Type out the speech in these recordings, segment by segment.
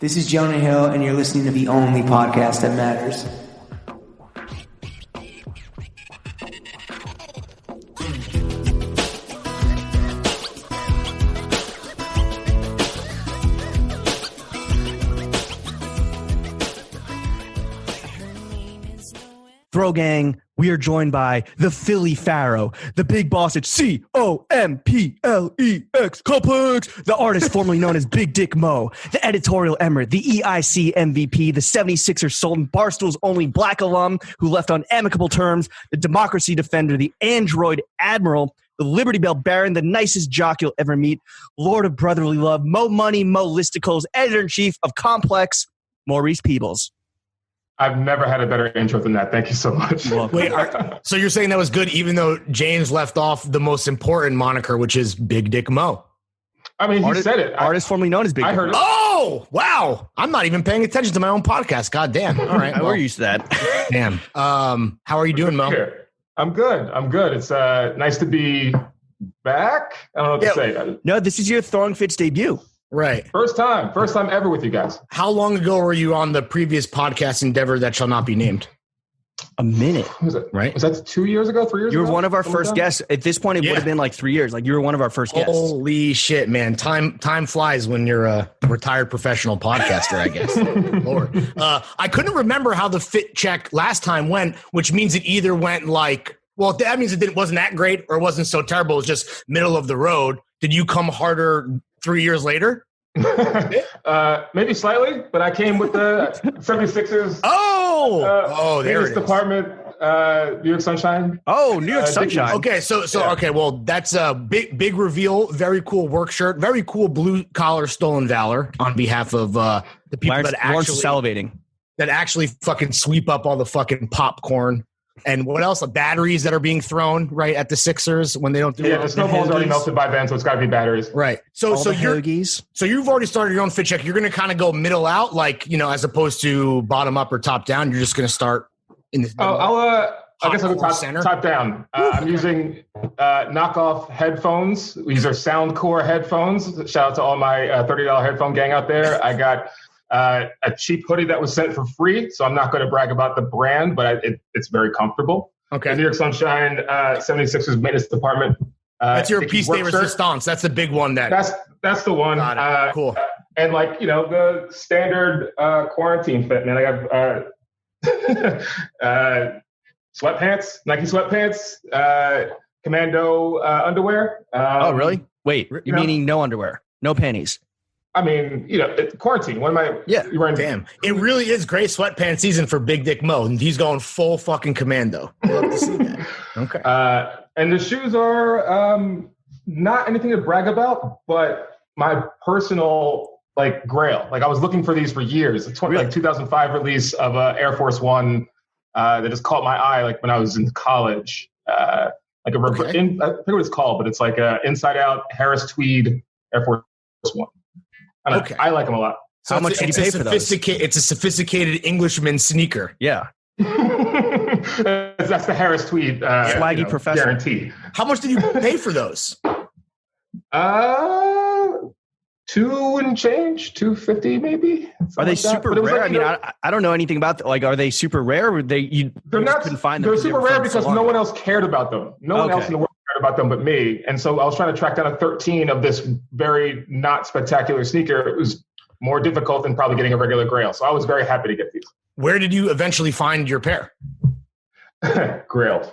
This is Jonah Hill, and you're listening to the only podcast that matters. Throw Gang, we are joined by the Philly Pharaoh, the big boss at COMPLEX Complex, the artist formerly known as Big Dick Mo, the editorial emirate, the EIC MVP, the 76ers Sultan, Barstool's only black alum who left on amicable terms, the democracy defender, the android admiral, the Liberty Bell Baron, the nicest jock you'll ever meet, Lord of Brotherly Love, Mo Money, Mo Listicles, editor-in-chief of Complex, Maurice Peebles. I've never had a better intro than that. Thank you so much. Wait, so you're saying that was good even though James left off the most important moniker, which is Big Dick Mo? I mean, he said it. Artist formerly known as Big Dick. I heard it. Oh, wow. I'm not even paying attention to my own podcast. God damn. All right. We're used to that. Damn. How are you doing, Mo? I'm good. It's nice to be back. I don't know what to say. No, this is your Throwing Fits debut. Right. First time ever with you guys. How long ago were you on the previous podcast endeavor that shall not be named? A minute. Was it? Right. Was that 2 years ago, 3 years ago? You were one of our first guests. At this point, it would have been like 3 years. Like you were one of our first guests. Holy shit, man. Time flies when you're a retired professional podcaster, I guess. Lord. I couldn't remember how the fit check last time went, which means it either went like, well, that means it wasn't that great or it wasn't so terrible. It was just middle of the road. Did you come harder 3 years later? Maybe slightly, but I came with the 76ers. There it is. Department, New York Sunshine. Oh, New York Sunshine. Okay, okay, well, that's a big reveal. Very cool work shirt. Very cool blue collar stolen valor on behalf of the people Lawrence salivating. that actually fucking sweep up all the fucking popcorn. And what else? The batteries that are being thrown right at the Sixers when they don't do it. Yeah, the snowball's already melted by then, so it's got to be batteries. Right. So you've already started your own fit check. You're going to kind of go middle out, like, you know, as opposed to bottom up or top down. You're just going to start in the. I guess I'll go top down. I'm using knockoff headphones. These are Soundcore headphones. Shout out to all my $30 headphone gang out there. I got a cheap hoodie that was sent for free, so I'm not going to brag about the brand, but it's very comfortable. Okay. The New York Sunshine 76ers maintenance department. That's your piece de resistance. That's the big one. That's the one. Cool. And like, you know, the standard quarantine fit, man. I have sweatpants, Nike sweatpants, commando underwear. Oh, really? Wait, you're meaning no underwear, no panties? I mean, you know, quarantine. What am I? Yeah. Damn. It really is great sweatpants season for Big Dick Mo. And he's going full fucking commando. Love to see that. Okay. And the shoes are not anything to brag about, but my personal grail. Like I was looking for these for years. It's like 2005 release of Air Force One that just caught my eye. Like when I was in college, I forget what it's called, but it's like a inside out Harris tweed Air Force One. Okay. I like them a lot. So how much did you pay for those? It's a sophisticated Englishman sneaker. Yeah. That's the Harris tweed. Swaggy professor. Guarantee. How much did you pay for those? $2 and change, $250 maybe. Are they super rare? I mean, I don't know anything about them. Like, are they super rare? Or they're not. Couldn't find them. They're super rare because no one else cared about them. No one else in the world cared about them but me. And so I was trying to track down a 13 of this very not spectacular sneaker. It was more difficult than probably getting a regular Grail. So I was very happy to get these. Where did you eventually find your pair? Grailed.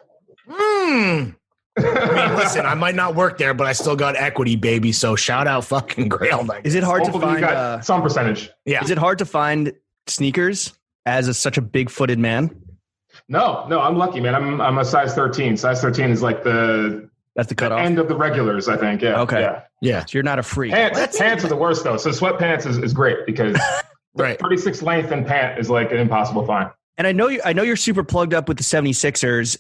I mean, listen, I might not work there, but I still got equity, baby. So shout out fucking Grail. Is it hard to find some percentage? Yeah. Is it hard to find sneakers as such a big-footed man? No, I'm lucky, man. I'm a size 13. Size 13 is like that's the cutoff. End of the regulars, I think. Yeah. Okay. Yeah. So you're not a freak. Pants are the worst though. So sweatpants is great because right. 36 length and pant is like an impossible find. And I know you're super plugged up with the 76ers.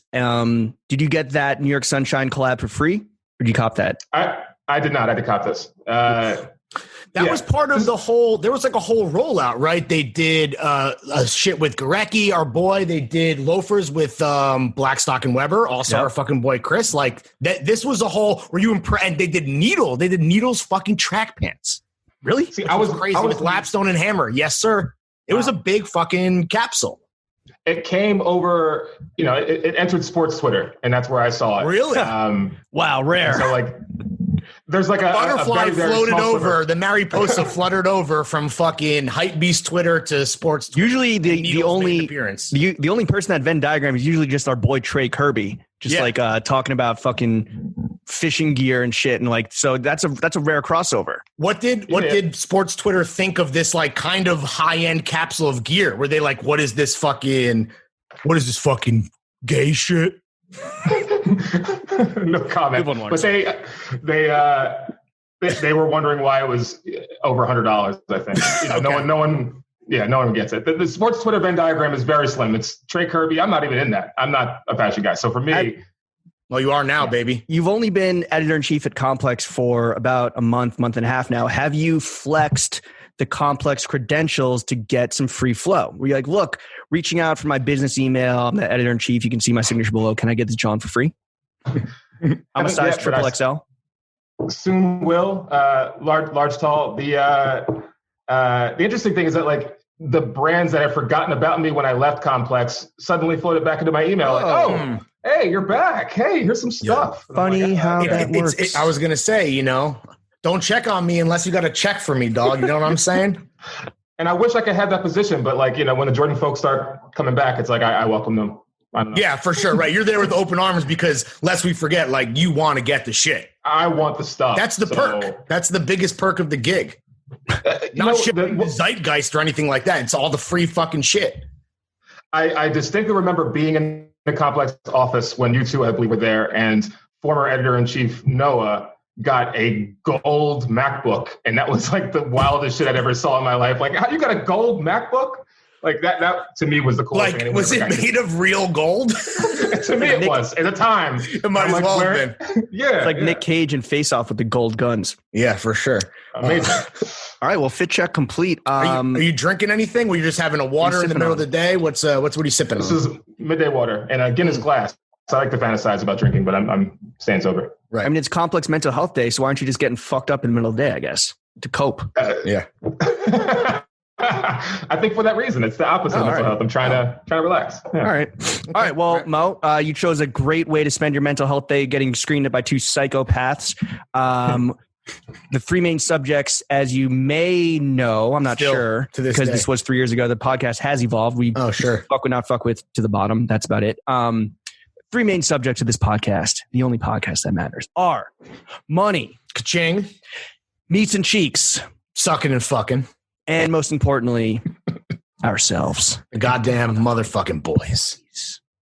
Did you get that New York Sunshine collab for free? Or did you cop that? I did not. I had to cop this. That was part of the whole, there was like a whole rollout, right? They did a shit with Gorecki, our boy. They did loafers with Blackstock and Weber, also our fucking boy Chris. Like this was a whole, were you impressed? And they did Needle's fucking track pants. Really? See, I was crazy with Lapstone and Hammer. Yes, sir. It was a big fucking capsule. It came over, it entered sports Twitter, and that's where I saw it. Really? Wow, rare. So like, there's like a butterfly a very floated small over. Twitter. The Mariposa fluttered over from fucking Hypebeast Twitter to sports. Twitter. Usually the only appearance. The only person that Venn diagram is usually just our boy Trey Kirby, just like talking about fucking fishing gear and shit, and like, so that's a rare crossover. What did sports Twitter think of this like kind of high end capsule of gear? Were they like, what is this fucking gay shit? No comment. But they were wondering why it was over $100. I think okay. No one gets it. The sports Twitter Venn diagram is very slim. It's Trey Kirby. I'm not even in that. I'm not a fashion guy. So for me, well, you are now, baby. You've only been editor-in-chief at Complex for about a month and a half now. Have you flexed the Complex credentials to get some free flow? Where you're like, look, reaching out for my business email, I'm the editor-in-chief. You can see my signature below. Can I get this John for free? I'm a size triple XL. Soon will. Large, tall. The interesting thing is that like the brands that I've forgotten about me when I left Complex suddenly floated back into my email. Hey, you're back. Hey, here's some stuff. Yeah. Funny how that works. I was going to say, don't check on me unless you got a check for me, dog. You know what I'm saying? And I wish I could have that position, but like, when the Jordan folks start coming back, it's like, I welcome them. I don't know. Yeah, for sure. Right. You're there with open arms because lest we forget, like you want to get the shit. I want the stuff. That's the perk. That's the biggest perk of the gig. Not shit the zeitgeist or anything like that. It's all the free fucking shit. I distinctly remember being in the Complex office when you two, I believe, were there, and former editor-in-chief Noah got a gold MacBook, and that was like the wildest shit I'd ever saw in my life. Like, how you got a gold MacBook? Like that to me was the coolest thing. Like, was it made of real gold? To me, it was at the time. It might as well have been. Yeah, it's like Nick Cage and Face Off with the gold guns. Yeah, for sure. Amazing. All right, well, fit check complete. Are you drinking anything? Were you just having a water in the middle of the day? What are you sipping on? This is midday water and a Guinness glass. So I like to fantasize about drinking, but I'm staying sober. Right. I mean, it's Complex Mental Health Day, so why aren't you just getting fucked up in the middle of the day, I guess, to cope? Yeah. I think for that reason, it's the opposite of mental health. I'm trying to relax. Yeah. All right. Well, Mo, you chose a great way to spend your mental health day getting screened at by two psychopaths. The three main subjects, as you may know, I'm not sure because this was 3 years ago. The podcast has evolved. We fuck with, not fuck with to the bottom. That's about it. Three main subjects of this podcast, the only podcast that matters, are money, ka-ching, meats and cheeks, sucking and fucking, and most importantly, ourselves. The goddamn motherfucking boys.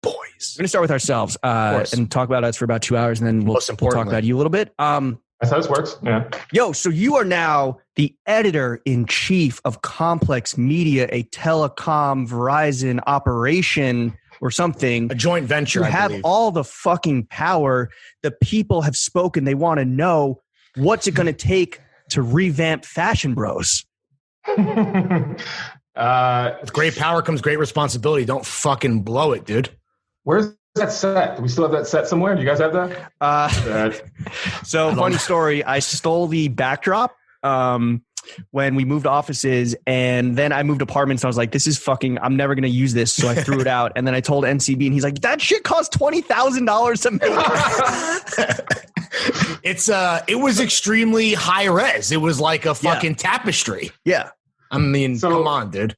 We're going to start with ourselves and talk about us for about 2 hours, and then we'll talk about you a little bit. That's how this works. Yeah. Yo, so you are now the editor-in-chief of Complex Media, a telecom Verizon operation or something. A joint venture, You have all the fucking power. The people have spoken. They want to know, what's it going to take to revamp Fashion Bros? With great power comes great responsibility. Don't fucking blow it, dude. Where's that set? Do we still have that set somewhere? Do you guys have that? So funny story. I stole the backdrop when we moved offices, and then I moved apartments. And I was like, "This is fucking. I'm never gonna use this." So I threw it out, and then I told NCB, and he's like, "That shit cost $20,000 to make." It was extremely high res. It was like a fucking tapestry. Yeah. I mean, come on, dude.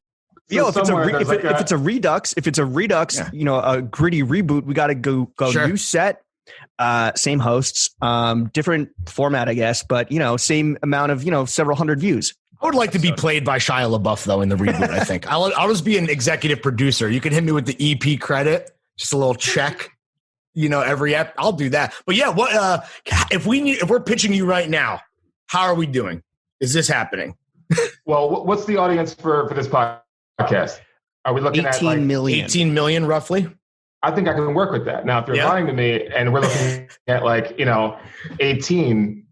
Yo, if it's a redux, a gritty reboot, we got to go new set, same hosts, different format, I guess, but same amount of several hundred views. I would like to be played by Shia LaBeouf though in the reboot. I think I'll just be an executive producer. You can hit me with the EP credit, just a little check. Every app, I'll do that. But yeah, what if we're pitching you right now? How are we doing? Is this happening? Well, what's the audience for this podcast? Are we looking at 18 million? 18 million roughly? I think I can work with that. Now, if you're lying to me and we're looking at 18,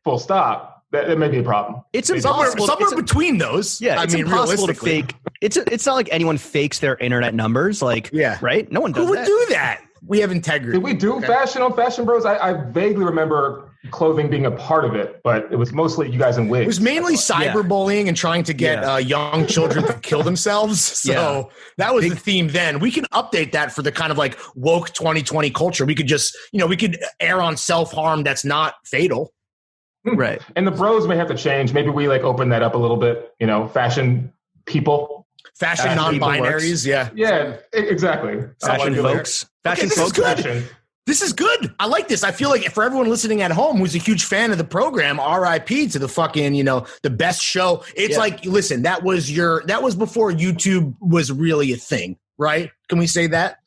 full stop, that may be a problem. It's impossible. Somewhere between those. Yeah, it's impossible to fake. It's not like anyone fakes their internet numbers. Right? No one does. Who would do that? We have integrity. Did we do fashion on Fashion Bros? I vaguely remember clothing being a part of it, but it was mostly you guys in wigs. It was mainly cyberbullying and trying to get young children to kill themselves. So that was the theme then. We can update that for the kind of like woke 2020 culture. We could just, we could err on self-harm that's not fatal. Right. And the bros may have to change. Maybe we like open that up a little bit, fashion people. Fashion non-binaries, yeah. Yeah, exactly. Fashion folks. Fashion folks. This is good. I like this. I feel like for everyone listening at home who's a huge fan of the program, RIP to the fucking, the best show. It's like, listen, that was before YouTube was really a thing, right? Can we say that?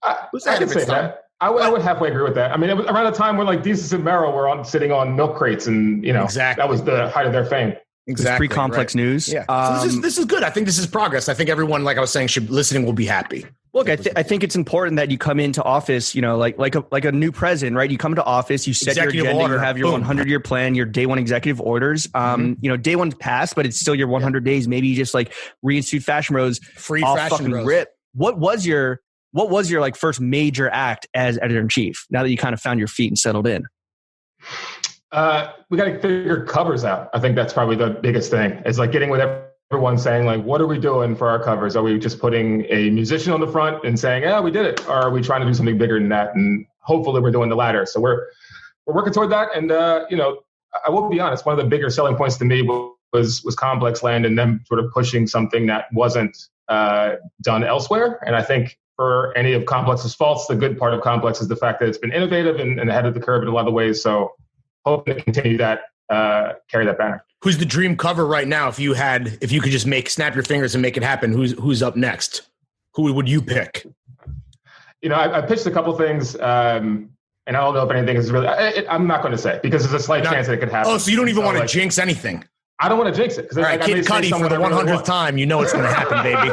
I can say that. I would halfway agree with that. I mean, it was around the time when like Desus and Mero were sitting on milk crates and, exactly. That was the height of their fame. Exactly. Pre-complex news. Yeah. So this is good. I think this is progress. I think everyone, like I was saying, listening will be happy. Look, I think it's important that you come into office, like a new president, right? You come into office, you set executive your agenda, order. You have your 100-year plan, your day one executive orders. Day one's passed, but it's still your 100 days. Maybe you just like reinstitute Fashion Bros. Free Fashion Bros. Rip. What was your like first major act as editor in chief? Now that you kind of found your feet and settled in. We got to figure covers out. I think that's probably the biggest thing. It's like getting with everyone saying like, what are we doing for our covers? Are we just putting a musician on the front and saying, yeah, we did it? Or are we trying to do something bigger than that? And hopefully we're doing the latter. So we're working toward that. And, I will be honest, one of the bigger selling points to me was Complex Land and them sort of pushing something that wasn't done elsewhere. And I think for any of Complex's faults, the good part of Complex is the fact that it's been innovative and ahead of the curve in a lot of ways. So hoping to continue that, carry that banner. Who's the dream cover right now? If you could just snap your fingers and make it happen, who's up next? Who would you pick? I pitched a couple things, and I don't know if anything is really. I'm not going to say because there's a slight chance that it could happen. Oh, so you don't even want to jinx anything? I don't want to jinx it. All right, Kid Cudi for the 100th time. You know it's going to happen, baby.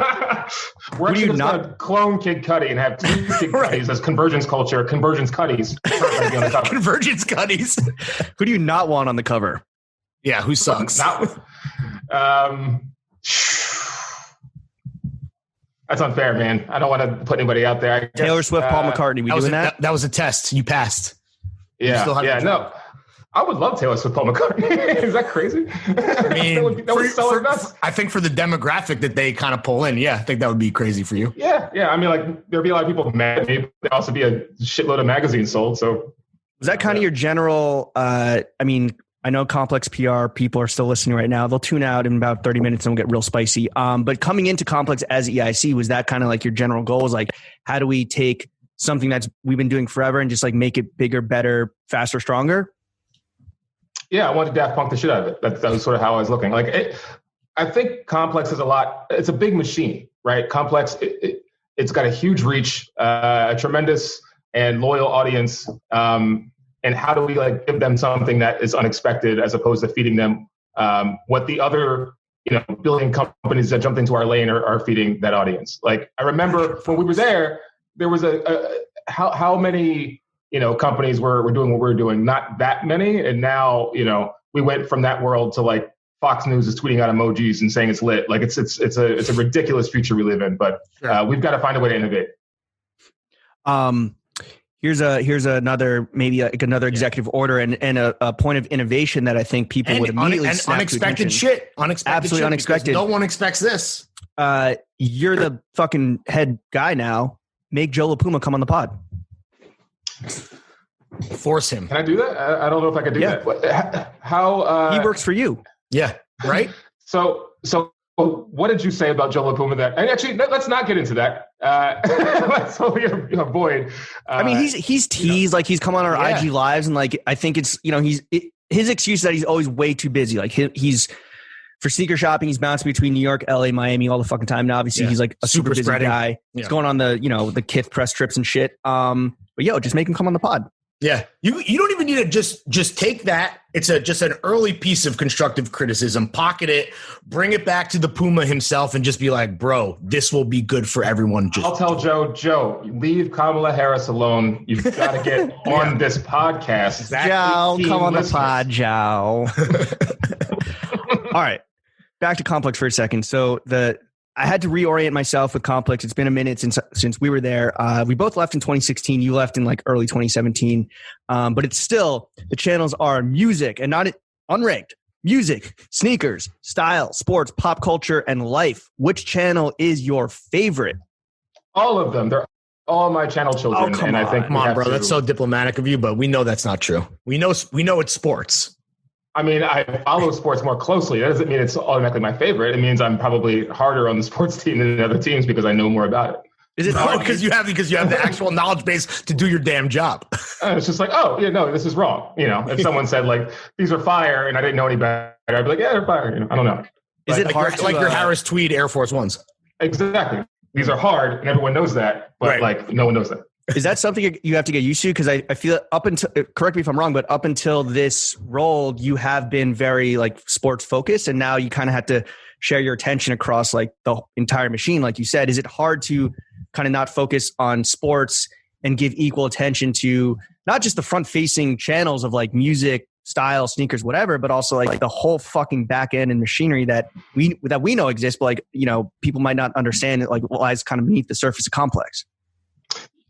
We're actually going to clone Kid Cudi and have two Kid Cudis as convergence culture, convergence Cuddies. Convergence Cuddies. Who do you not want on the cover? Yeah, who sucks? That's unfair, man. I don't want to put anybody out there. Taylor Swift, Paul McCartney. We doing that? That was a test. You passed. No. I would love Taylor Swift, Paul McCartney. Is that crazy? I mean, I think for the demographic that they kind of pull in, I think that would be crazy for you. Yeah. I mean, like there'd be a lot of people mad at me. There'd also be a shitload of magazines sold. So was that kind of your general? I know Complex PR people are still listening right now. They'll tune out in about 30 minutes and we'll get real spicy. But coming into Complex as EIC, was that kind of like your general goal? Was like, how do we take something we've been doing forever and just like make it bigger, better, faster, stronger? Yeah, I wanted to Daft Punk the shit out of it. That was sort of how I was looking. I think Complex is it's a big machine, right? Complex, it's got a huge reach, a tremendous and loyal audience. And how do we give them something that is unexpected as opposed to feeding them what the other, billion companies that jumped into our lane are feeding that audience? Like I remember when we were there was how many, companies were doing what we were doing, not that many. And now, we went from that world to Fox News is tweeting out emojis and saying it's lit. Like it's a ridiculous future we live in, but we've got to find a way to innovate. Here's another another executive order and a point of innovation that I think people would immediately snap unexpected shit. Absolutely unexpected. No one expects this. You're the fucking head guy now. Make Joe LaPuma come on the pod. Force him. Can I do that? I don't know if I can do that. How he works for you? Yeah. Right. So what did you say about Joe LaPuma? And actually, let's not get into that. Let's avoid. I mean, he's teased he's come on our IG lives, and I think it's his excuse is that he's always way too busy. He's for sneaker shopping, he's bouncing between New York, LA, Miami all the fucking time. Now, obviously, he's a super busy guy. Yeah. He's going on the Kith press trips and shit. But just make him come on the pod. Yeah, you don't even need to just take that. It's just an early piece of constructive criticism. Pocket it, bring it back to the Puma himself, and just be like, "Bro, this will be good for everyone." I'll tell Joe, leave Kamala Harris alone. You've got to get on this podcast. Exactly. Joe, come on the pod, Joe. All right, back to Complex for a second. So I had to reorient myself with Complex. It's been a minute since we were there. We both left in 2016. You left in like early 2017. But it's still, the channels are music and not unranked. Music, sneakers, style, sports, pop culture, and life. Which channel is your favorite? All of them. They're all my channel children. Oh, and I think come on, bro. That's so diplomatic of you, but we know that's not true. We know it's sports. I mean, I follow sports more closely. That doesn't mean it's automatically my favorite. It means I'm probably harder on the sports team than the other teams because I know more about it. Is it hard? Because you have the actual knowledge base to do your damn job. It's just like, oh, yeah, no, this is wrong. If someone said like these are fire and I didn't know any better, I'd be like, yeah, they're fire. I don't know. Is it hard like your Harris Tweed Air Force Ones? Exactly. These are hard, and everyone knows that, but like no one knows that. Is that something you have to get used to? Because I feel up until, correct me if I'm wrong, but up until this role, you have been very like sports focused, and now you kind of have to share your attention across like the entire machine. Like you said, is it hard to kind of not focus on sports and give equal attention to not just the front facing channels of like music, style, sneakers, whatever, but also like the whole fucking back end and machinery that we know exists, but like, people might not understand it, like lies kind of beneath the surface of Complex.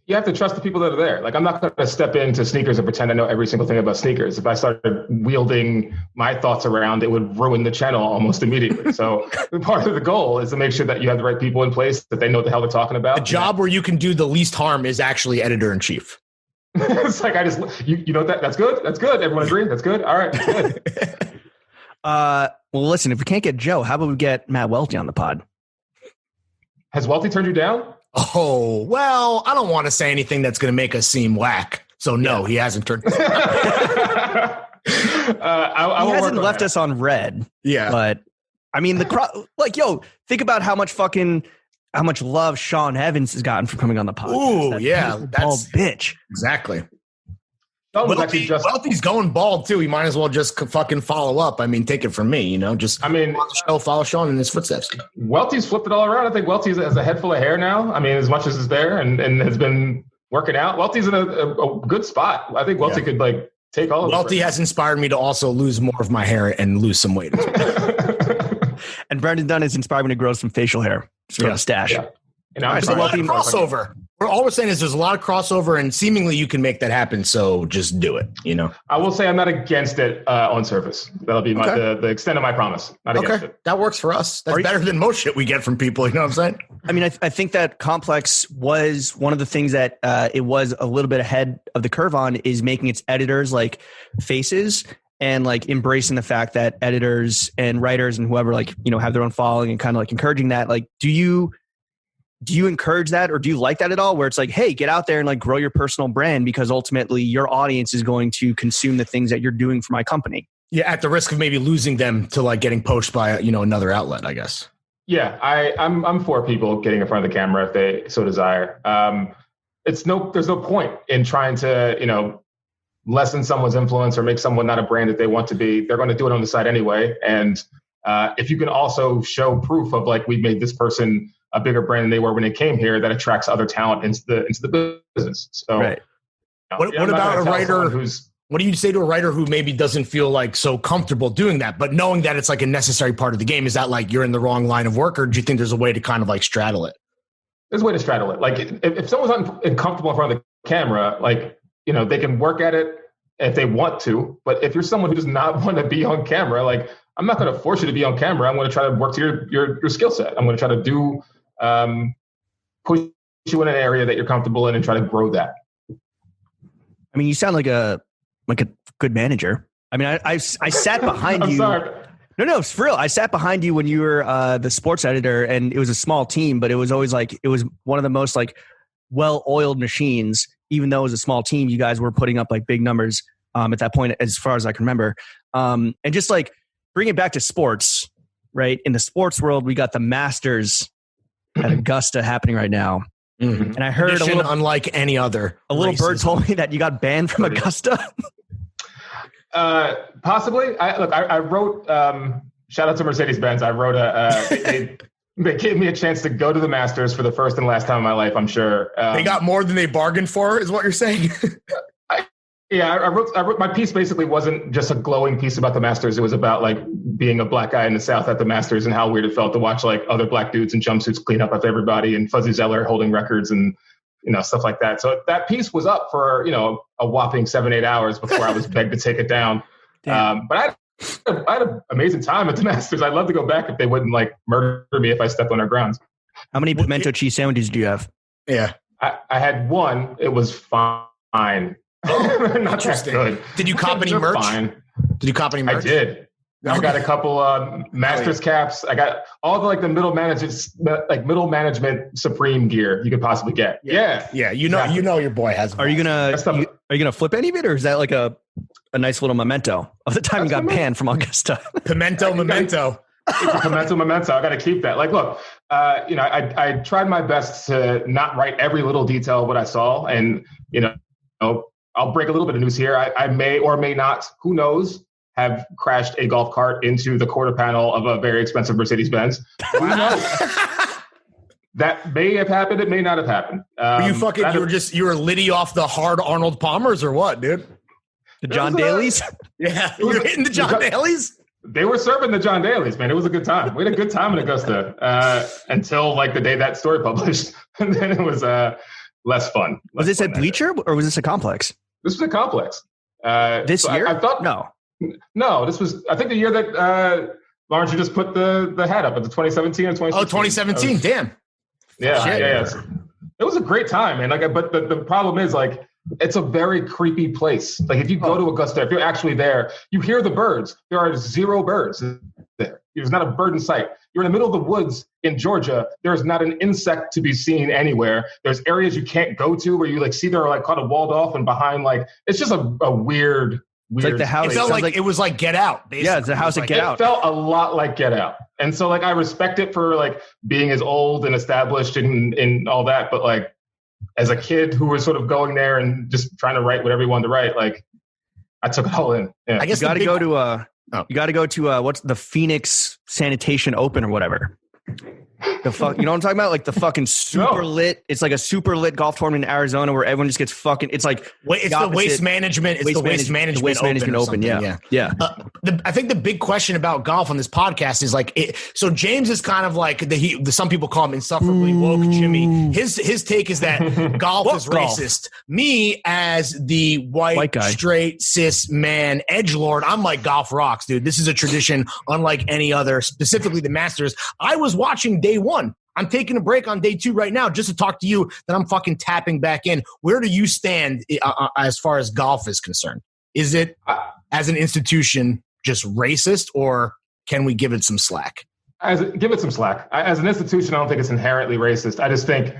You have to trust the people that are there. Like, I'm not going to step into sneakers and pretend I know every single thing about sneakers. If I started wielding my thoughts around, it would ruin the channel almost immediately. So part of the goal is to make sure that you have the right people in place, that they know what the hell they're talking about. A job where you can do the least harm is actually editor-in-chief. It's like, you know that? That's good? That's good. Everyone agree? That's good? All right, good. Well, listen, if we can't get Joe, how about we get Matt Welty on the pod? Has Welty turned you down? Oh, well, I don't want to say anything that's going to make us seem whack. So, no, he hasn't turned. He hasn't left us on red. Yeah. But, I mean, think about how much love Sean Evans has gotten for coming on the podcast. Ooh, yeah. That's bitch. Exactly. Welty's going bald, too. He might as well just fucking follow up. I mean, take it from me, just on the show, follow Sean in his footsteps. Welty's flipped it all around. I think Welty has a head full of hair now. I mean, as much as is there and has been working out. Welty's in a good spot. I think Welty could take all of it. Welty has inspired me to also lose more of my hair and lose some weight. And Brendan Dunn has inspired me to grow some facial hair. Just a stash. Yeah. There's a lot of crossover. All we're saying is there's a lot of crossover, and seemingly you can make that happen. So just do it. I will say I'm not against it on surface. That'll be the extent of my promise. Not against it. That works for us. That's better than most shit we get from people. You know what I'm saying? I mean, I think that Complex was one of the things that it was a little bit ahead of the curve on, is making its editors like faces. And like embracing the fact that editors and writers and whoever have their own following, and kind of like encouraging that. Like, do you encourage that, or do you like that at all? Where it's like, hey, get out there and like grow your personal brand, because ultimately your audience is going to consume the things that you're doing for my company. Yeah, at the risk of maybe losing them to like getting poached by another outlet, I guess. Yeah, I'm for people getting in front of the camera if they so desire. There's no point in trying to lessen someone's influence or make someone not a brand that they want to be. They're going to do it on the side anyway. And if you can also show proof of like, we've made this person a bigger brand than they were when they came here, that attracts other talent into the business. So, right. What about a writer what do you say to a writer who maybe doesn't feel like so comfortable doing that, but knowing that it's like a necessary part of the game? Is that like you're in the wrong line of work, or do you think there's a way to kind of like straddle it? There's a way to straddle it. Like if someone's uncomfortable in front of the camera, they can work at it if they want to. But if you're someone who does not want to be on camera, like, I'm not going to force you to be on camera. I'm going to try to work to your skill set. I'm going to try to do push you in an area that you're comfortable in and try to grow that. I mean, you sound like a good manager. I mean, I sat behind you. Sorry. No, for real. I sat behind you when you were the sports editor, and it was a small team, but it was always like, it was one of the most like well-oiled machines. Even though it was a small team, you guys were putting up like big numbers at that point, as far as I can remember. And just like bring it back to sports, right? In the sports world, we got the Masters at Augusta happening right now. Mm-hmm. And I heard unlike any other. A little bird told me that you got banned from Augusta. Possibly. I wrote, shout out to Mercedes-Benz. I wrote they gave me a chance to go to the Masters for the first and last time in my life, I'm sure. They got more than they bargained for, is what you're saying? Yeah, I wrote my piece basically wasn't just a glowing piece about the Masters. It was about like being a black guy in the South at the Masters and how weird it felt to watch like other black dudes in jumpsuits clean up after everybody and Fuzzy Zeller holding records and, stuff like that. So that piece was up for, a whopping 7-8 hours before I was begged to take it down. But I had an amazing time at the Masters. I'd love to go back if they wouldn't like murder me if I stepped on their grounds. How many pimento cheese sandwiches do you have? Yeah. I had one. It was fine. Not that good. Did you cop any merch? Fine. Did you cop any merch? I did. I got a couple Masters caps. I got all the middle management Supreme gear you could possibly get. Yeah. You know your boy has. Are you gonna flip any of it, or is that like a nice little memento of the time you got banned from Augusta? Memento. It's a memento. I got to keep that. Like, look, I tried my best to not write every little detail of what I saw, and I'll break a little bit of news here. I may or may not, who knows, have crashed a golf cart into the quarter panel of a very expensive Mercedes-Benz. Who knows? That may have happened. It may not have happened. You were litty off the hard Arnold Palmers or what, dude? The John Daly's? Yeah. You were hitting the John Daly's? They were serving the John Daly's, man. It was a good time. We had a good time in Augusta until like the day that story published. And then it was less fun. Was this a bleacher or was this a complex? This was a complex. This year? I thought no. This was I think the year that Lawrence, you just put the hat up at the 2017 and 2016. Oh, 2017. Damn. Yeah. It was a great time, man. But the problem is like it's a very creepy place. Like if you go to Augusta, if you're actually there, you hear the birds. There are 0 birds there. There's not a bird in sight. You're in the middle of the woods in Georgia. There's not an insect to be seen anywhere. There's areas you can't go to where you like see they're like kind of walled off and behind like it's just a weird. It's like the house. It felt like it was like Get Out. Basically. Yeah, it's the house at Get Out. It felt a lot like Get Out, and so like I respect it for like being as old and established and all that, but like as a kid who was sort of going there and just trying to write whatever he wanted to write, like I took it all in. Yeah. I guess you got to go to what's the Phoenix Sanitation Open or whatever. The fuck, you know what I'm talking about? Like the fucking super lit. It's like a super lit golf tournament in Arizona where everyone just gets fucking. It's like the waste management. It's the waste management open. Yeah. I think the big question about golf on this podcast is like, so James is kind of like some people call him insufferably woke Jimmy. His take is that golf is racist. Me as the white guy, straight cis man edgelord, I'm like golf rocks, dude. This is a tradition unlike any other. Specifically the Masters. I was watching day 1. I'm taking a break on day 2 right now just to talk to you. Then I'm fucking tapping back in. Where do you stand as far as golf is concerned? Is it as an institution just racist, or can we give it some slack? Give it some slack. As an institution, I don't think it's inherently racist. I just think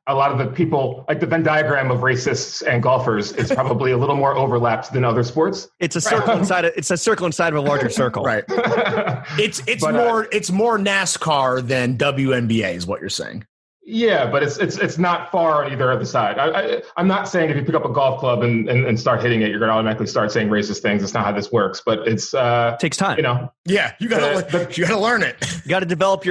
a lot of the people, like the Venn diagram of racists and golfers, is probably a little more overlapped than other sports. It's a circle inside. It's a circle inside of a larger circle. Right. It's more NASCAR than WNBA, is what you're saying. Yeah, but it's not far on either other side. I'm not saying if you pick up a golf club and start hitting it, you're going to automatically start saying racist things. That's not how this works. But it's takes time. Yeah, you got to learn it. You got to develop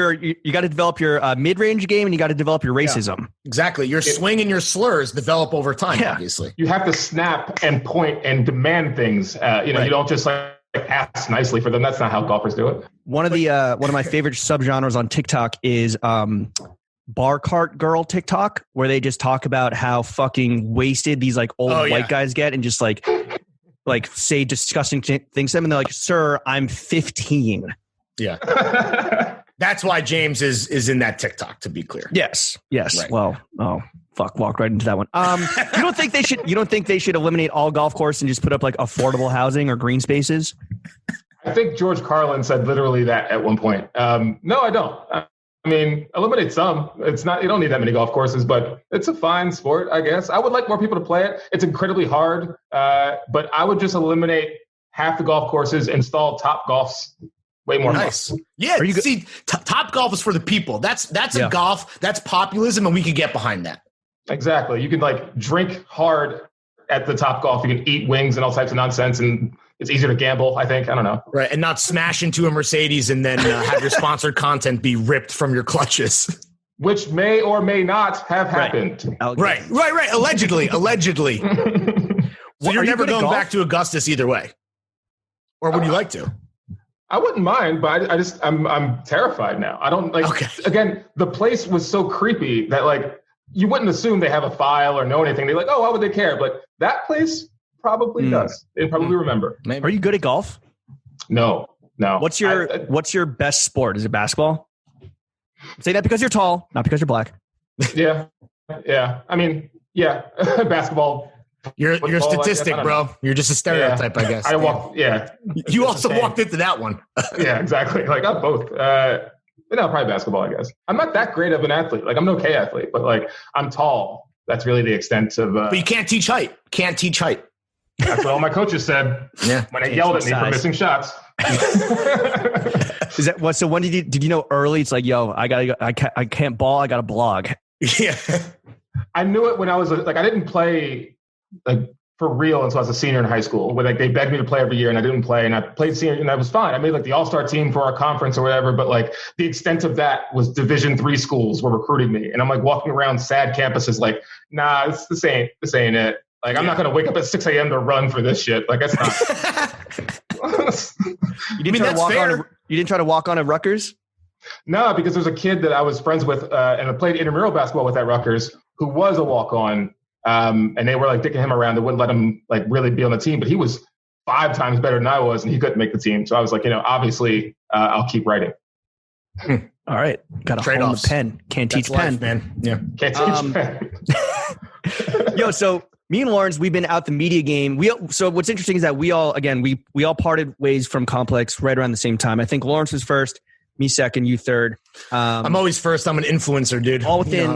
your mid-range game, and you got to develp your racism. Yeah, exactly. Your swing and your slurs develop over time. Yeah. Obviously, you have to snap and point and demand things. You don't just like ask nicely for them. That's not how golfers do it. One of my favorite subgenres on TikTok is bar cart girl TikTok, where they just talk about how fucking wasted these like old white guys get and just like say disgusting things to them, and they're like, "Sir, I'm 15." Yeah. That's why James is in that TikTok, to be clear. Yes. Right. Well, walked right into that one. You don't think they should eliminate all golf courses and just put up like affordable housing or green spaces? I think George Carlin said literally that at one point. No, I don't. I mean, eliminate some. It's not, you don't need that many golf courses, but it's a fine sport, I guess. I would like more people to play it. It's incredibly hard, but I would just eliminate half the golf courses, install Top Golfs. Way more nice. Fun. Yeah, Top Golf is for the people. That's a golf. That's populism, and we could get behind that. Exactly. You can like drink hard at the Top Golf. You can eat wings and all types of nonsense, and it's easier to gamble, I think. I don't know. Right, and not smash into a Mercedes and then have your sponsored content be ripped from your clutches. Which may or may not have happened. Right. Allegedly. So you're Are you never good at going golf? back to Augusta either way, or would you like to? I wouldn't mind, but I'm terrified now. I don't like. Okay. Again, the place was so creepy that like you wouldn't assume they have a file or know anything. They're like, oh, why would they care? But that place probably does. They probably remember. Maybe. Are you good at golf? No. What's your best sport? Is it basketball? Say that because you're tall, not because you're black. Yeah. I mean, yeah, basketball. You're a Football, statistic, bro. You're just a stereotype, I guess. I walked. Yeah. You also walked into that one. Yeah, exactly. Like I'm both. But no, probably basketball, I guess. I'm not that great of an athlete. Like I'm an okay athlete, but like I'm tall. That's really the extent of. But you can't teach height. Can't teach height. That's what all my coaches said. Yeah. When they yelled at me for missing shots. Is that what? So when did you know early? It's like, yo, I can't ball. I got to blog. Yeah. I knew it when I was like, I didn't play like for real until I was a senior in high school. Where like they begged me to play every year, and I didn't play. And I played senior, and I was fine. I made like the all-star team for our conference or whatever. But like the extent of that was Division III schools were recruiting me, and I'm like walking around sad campuses, like, nah, this ain't it. Like I'm not gonna wake up at 6 a.m. to run for this shit. Like that's not. You didn't try to walk on at Rutgers? No, because there's a kid that I was friends with and I played intramural basketball with at Rutgers who was a walk-on, and they were like dicking him around. They wouldn't let him like really be on the team, but he was 5 times better than I was, and he couldn't make the team. So I was like, obviously I'll keep writing. All right, got to hold the pen. Can't teach pen, man. Yeah, can't teach pen. Yo, so me and Lawrence, we've been out the media game. So what's interesting is that we all parted ways from Complex right around the same time. I think Lawrence was first, me second, you third. I'm always first. I'm an influencer, dude. All within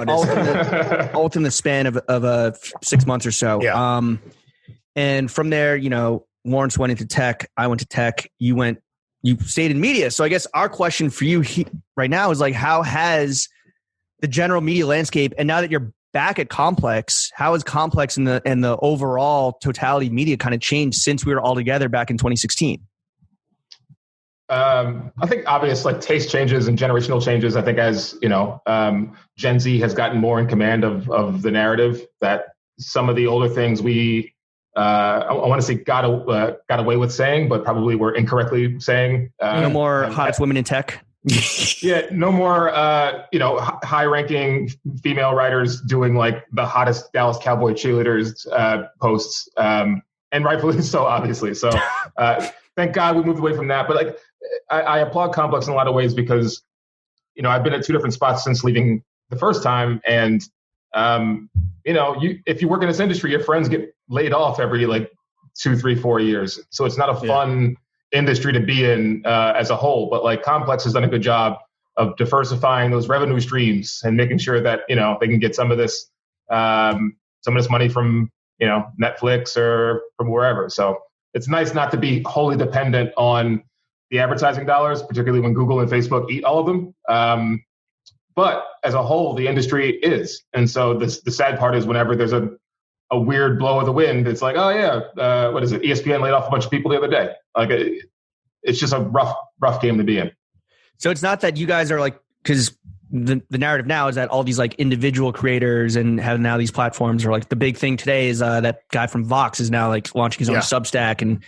the span of 6 months or so. Yeah. And from there, Lawrence went into tech. I went to tech. You stayed in media. So I guess our question for you right now is like, how has the general media landscape, and now that you're back at Complex, how has Complex and the overall totality of media kind of changed since we were all together back in 2016? I think obvious like taste changes and generational changes. I think as Gen Z has gotten more in command of the narrative, that some of the older things we I want to say got away with saying, but probably were incorrectly saying. No more hottest women in tech. Yeah, no more high-ranking female writers doing like the hottest Dallas Cowboy cheerleaders posts, and rightfully so, obviously. So thank God we moved away from that. But like, I applaud Complex in a lot of ways because I've been at 2 different spots since leaving the first time, and if you work in this industry, your friends get laid off every like 2, 3, 4 years. So it's not a fun industry to be in as a whole, but like Complex has done a good job of diversifying those revenue streams and making sure that they can get some of this money from Netflix or from wherever. So it's nice not to be wholly dependent on the advertising dollars, particularly when Google and Facebook eat all of them. But as a whole, the industry is, and so the sad part is whenever there's a weird blow of the wind, it's like, oh yeah, what is it? ESPN laid off a bunch of people the other day. Like it's just a rough game to be in. So it's not that you guys are like, because the narrative now is that all these like individual creators and have now these platforms are like the big thing today is that guy from Vox is now like launching his own Substack and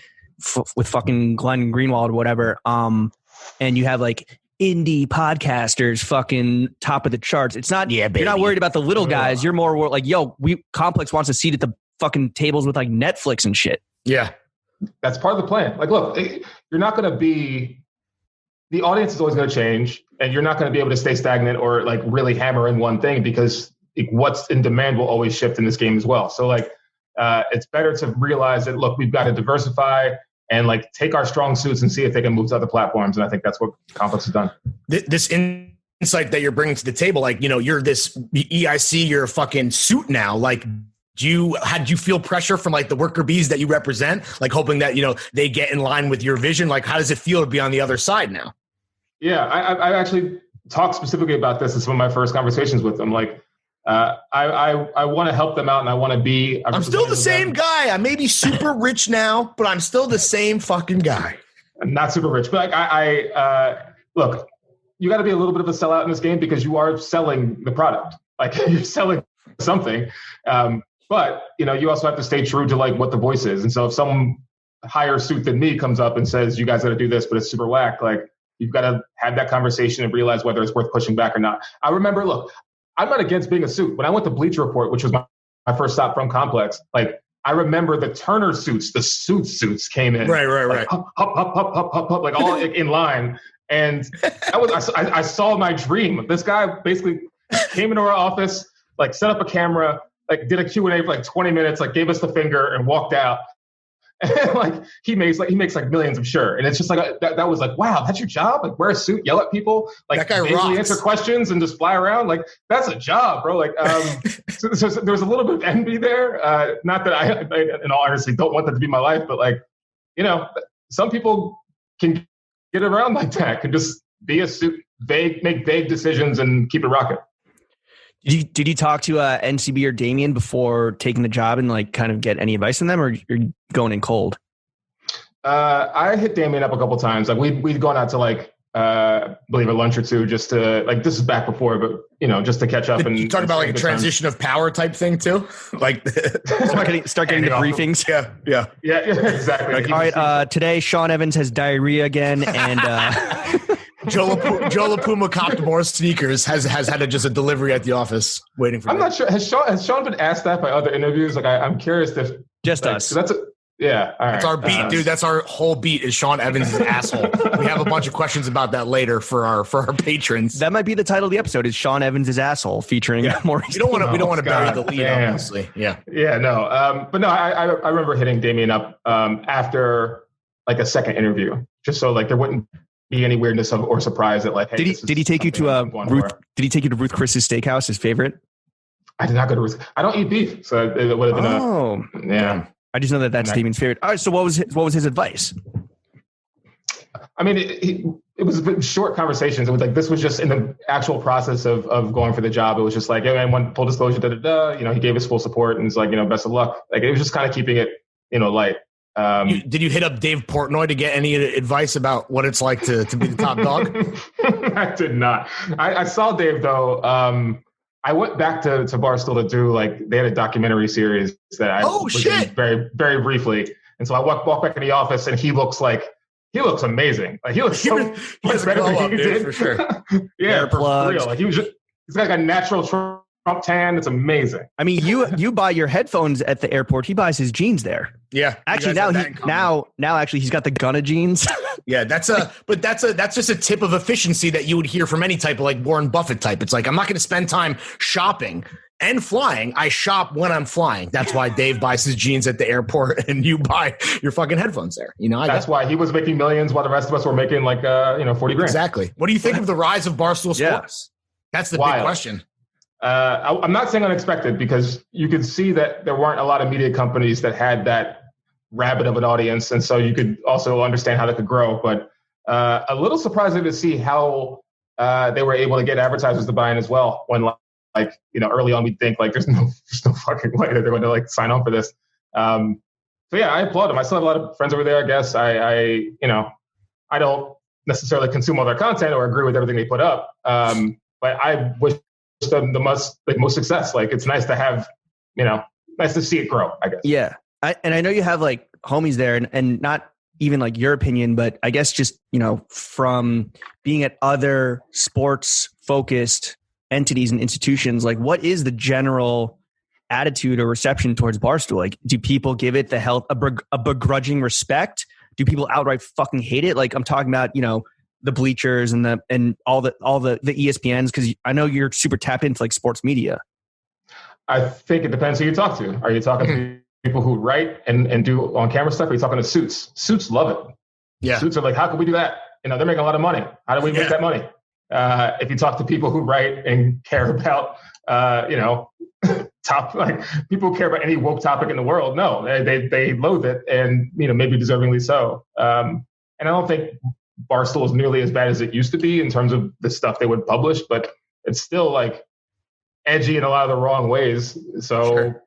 with fucking Glenn Greenwald or whatever. And you have like indie podcasters fucking top of the charts. It's not, you're not worried about the little guys. You're more like, yo, Complex wants a seat at the fucking tables with like Netflix and shit. Yeah. That's part of the plan. Like, look, you're not going to be, the audience is always going to change, and you're not going to be able to stay stagnant or like really hammer in one thing because what's in demand will always shift in this game as well. So like, it's better to realize that, look, we've got to diversify and like take our strong suits and see if they can move to other platforms. And I think that's what Complex has done. This insight that you're bringing to the table, like, you're this EIC, you're a fucking suit now. Like, had you feel pressure from like the worker bees that you represent, like hoping that, they get in line with your vision? Like, how does it feel to be on the other side now? Yeah, I actually talked specifically about this in some of my first conversations with them. Like, I want to help them out, and I want to be. I'm still the same guy. I may be super rich now, but I'm still the same fucking guy. I'm not super rich, but I look. You got to be a little bit of a sellout in this game because you are selling the product. Like you're selling something. But, you also have to stay true to like what the voice is. And so if some higher suit than me comes up and says, you guys got to do this, but it's super whack, like you've got to have that conversation and realize whether it's worth pushing back or not. I remember, look, I'm not against being a suit. When I went to Bleacher Report, which was my first stop from Complex, like I remember the Turner suits, the suits came in. Right. Like, hop, like all in line. And I saw my dream. This guy basically came into our office, like set up a camera, like did a Q&A for like 20 minutes, like gave us the finger and walked out. And like he makes like millions, I'm sure. And it's just like that was like, wow, that's your job? Like wear a suit, yell at people, like that guy rocks. Answer questions and just fly around. Like that's a job, bro. Like so there's a little bit of envy there. Not that I in all honesty don't want that to be my life, but like, some people can get around like that, can just be a suit, make vague decisions and keep it rocking. Did you talk to NCB or Damien before taking the job and like kind of get any advice from them, or you're going in cold? I hit Damien up a couple times. Like we'd gone out to like believe a lunch or two just to like, this is back before, but just to catch up. And you talk about like a transition of power type thing too, like start getting the briefings. Yeah, exactly. Like, all right, today Sean Evans has diarrhea again, and Joe LaPuma copped more sneakers. Has had just a delivery at the office waiting for. I'm not sure. Has Sean been asked that by other interviews? Like I'm curious if just us. So that's yeah. All right. That's our beat, dude. That's our whole beat. Is Sean Evans' asshole? We have a bunch of questions about that later for our patrons. That might be the title of the episode. Is Sean Evans' asshole featuring Maurice? We don't want to bury the lead, obviously. Yeah. Yeah. No. But no, I remember hitting Damien up after like a second interview, just so like there wouldn't be any weirdness or surprise that like, hey, did he take you to Ruth? Did he take you to Ruth Chris's Steakhouse, his favorite? I did not go to Ruth. I don't eat beef, so it would have been yeah. I just know that that's Damien's favorite. All right, so what was his advice? I mean, it was short conversations. It was like this was just in the actual process of going for the job. It was just like, hey, man, full disclosure, he gave us full support and it's like, best of luck. Like it was just kind of keeping it, light. Did you hit up Dave Portnoy to get any advice about what it's like to be the top dog? I did not. I saw Dave though. I went back to Barstool to do like they had a documentary series that I was in very, very briefly, and so I walked back in the office and he looks amazing. Like he looks so much better than he did for sure. Yeah, for real. Like he's got like a natural Trump tan. It's amazing. I mean, you buy your headphones at the airport. He buys his jeans there. Yeah, actually now actually he's got the Gunna jeans. Yeah, that's just a tip of efficiency that you would hear from any type of like Warren Buffett type. It's like I'm not going to spend time shopping and flying. I shop when I'm flying. That's why Dave buys his jeans at the airport and you buy your fucking headphones there. That's why he was making millions while the rest of us were making like 40 grand. Exactly. What do you think of the rise of Barstool Sports? Yeah. That's the big question. I'm not saying unexpected because you could see that there weren't a lot of media companies that had that rabid of an audience. And so you could also understand how that could grow. But a little surprising to see how they were able to get advertisers to buy in as well. When early on we'd think like there's no fucking way that they're going to like sign on for this. So yeah, I applaud them. I still have a lot of friends over there, I guess. I don't necessarily consume all their content or agree with everything they put up. But I wish them the most success. Like it's nice to have, nice to see it grow, I guess. Yeah. I know you have like homies there and not even like your opinion, but I guess just, from being at other sports focused entities and institutions, like what is the general attitude or reception towards Barstool? Like, do people give it a begrudging respect? Do people outright fucking hate it? Like I'm talking about, the bleachers and all the ESPNs, because I know you're super tapped into like sports media. I think it depends who you talk to. Are you talking to people who write and do on camera stuff? Are you talking to suits? Suits love it. Yeah. Suits are like, how can we do that? They're making a lot of money. How do we make that money? If you talk to people who write and care about, people who care about any woke topic in the world, no, they loathe it and, maybe deservingly so. And I don't think Barstool is nearly as bad as it used to be in terms of the stuff they would publish, but it's still like edgy in a lot of the wrong ways. So, Are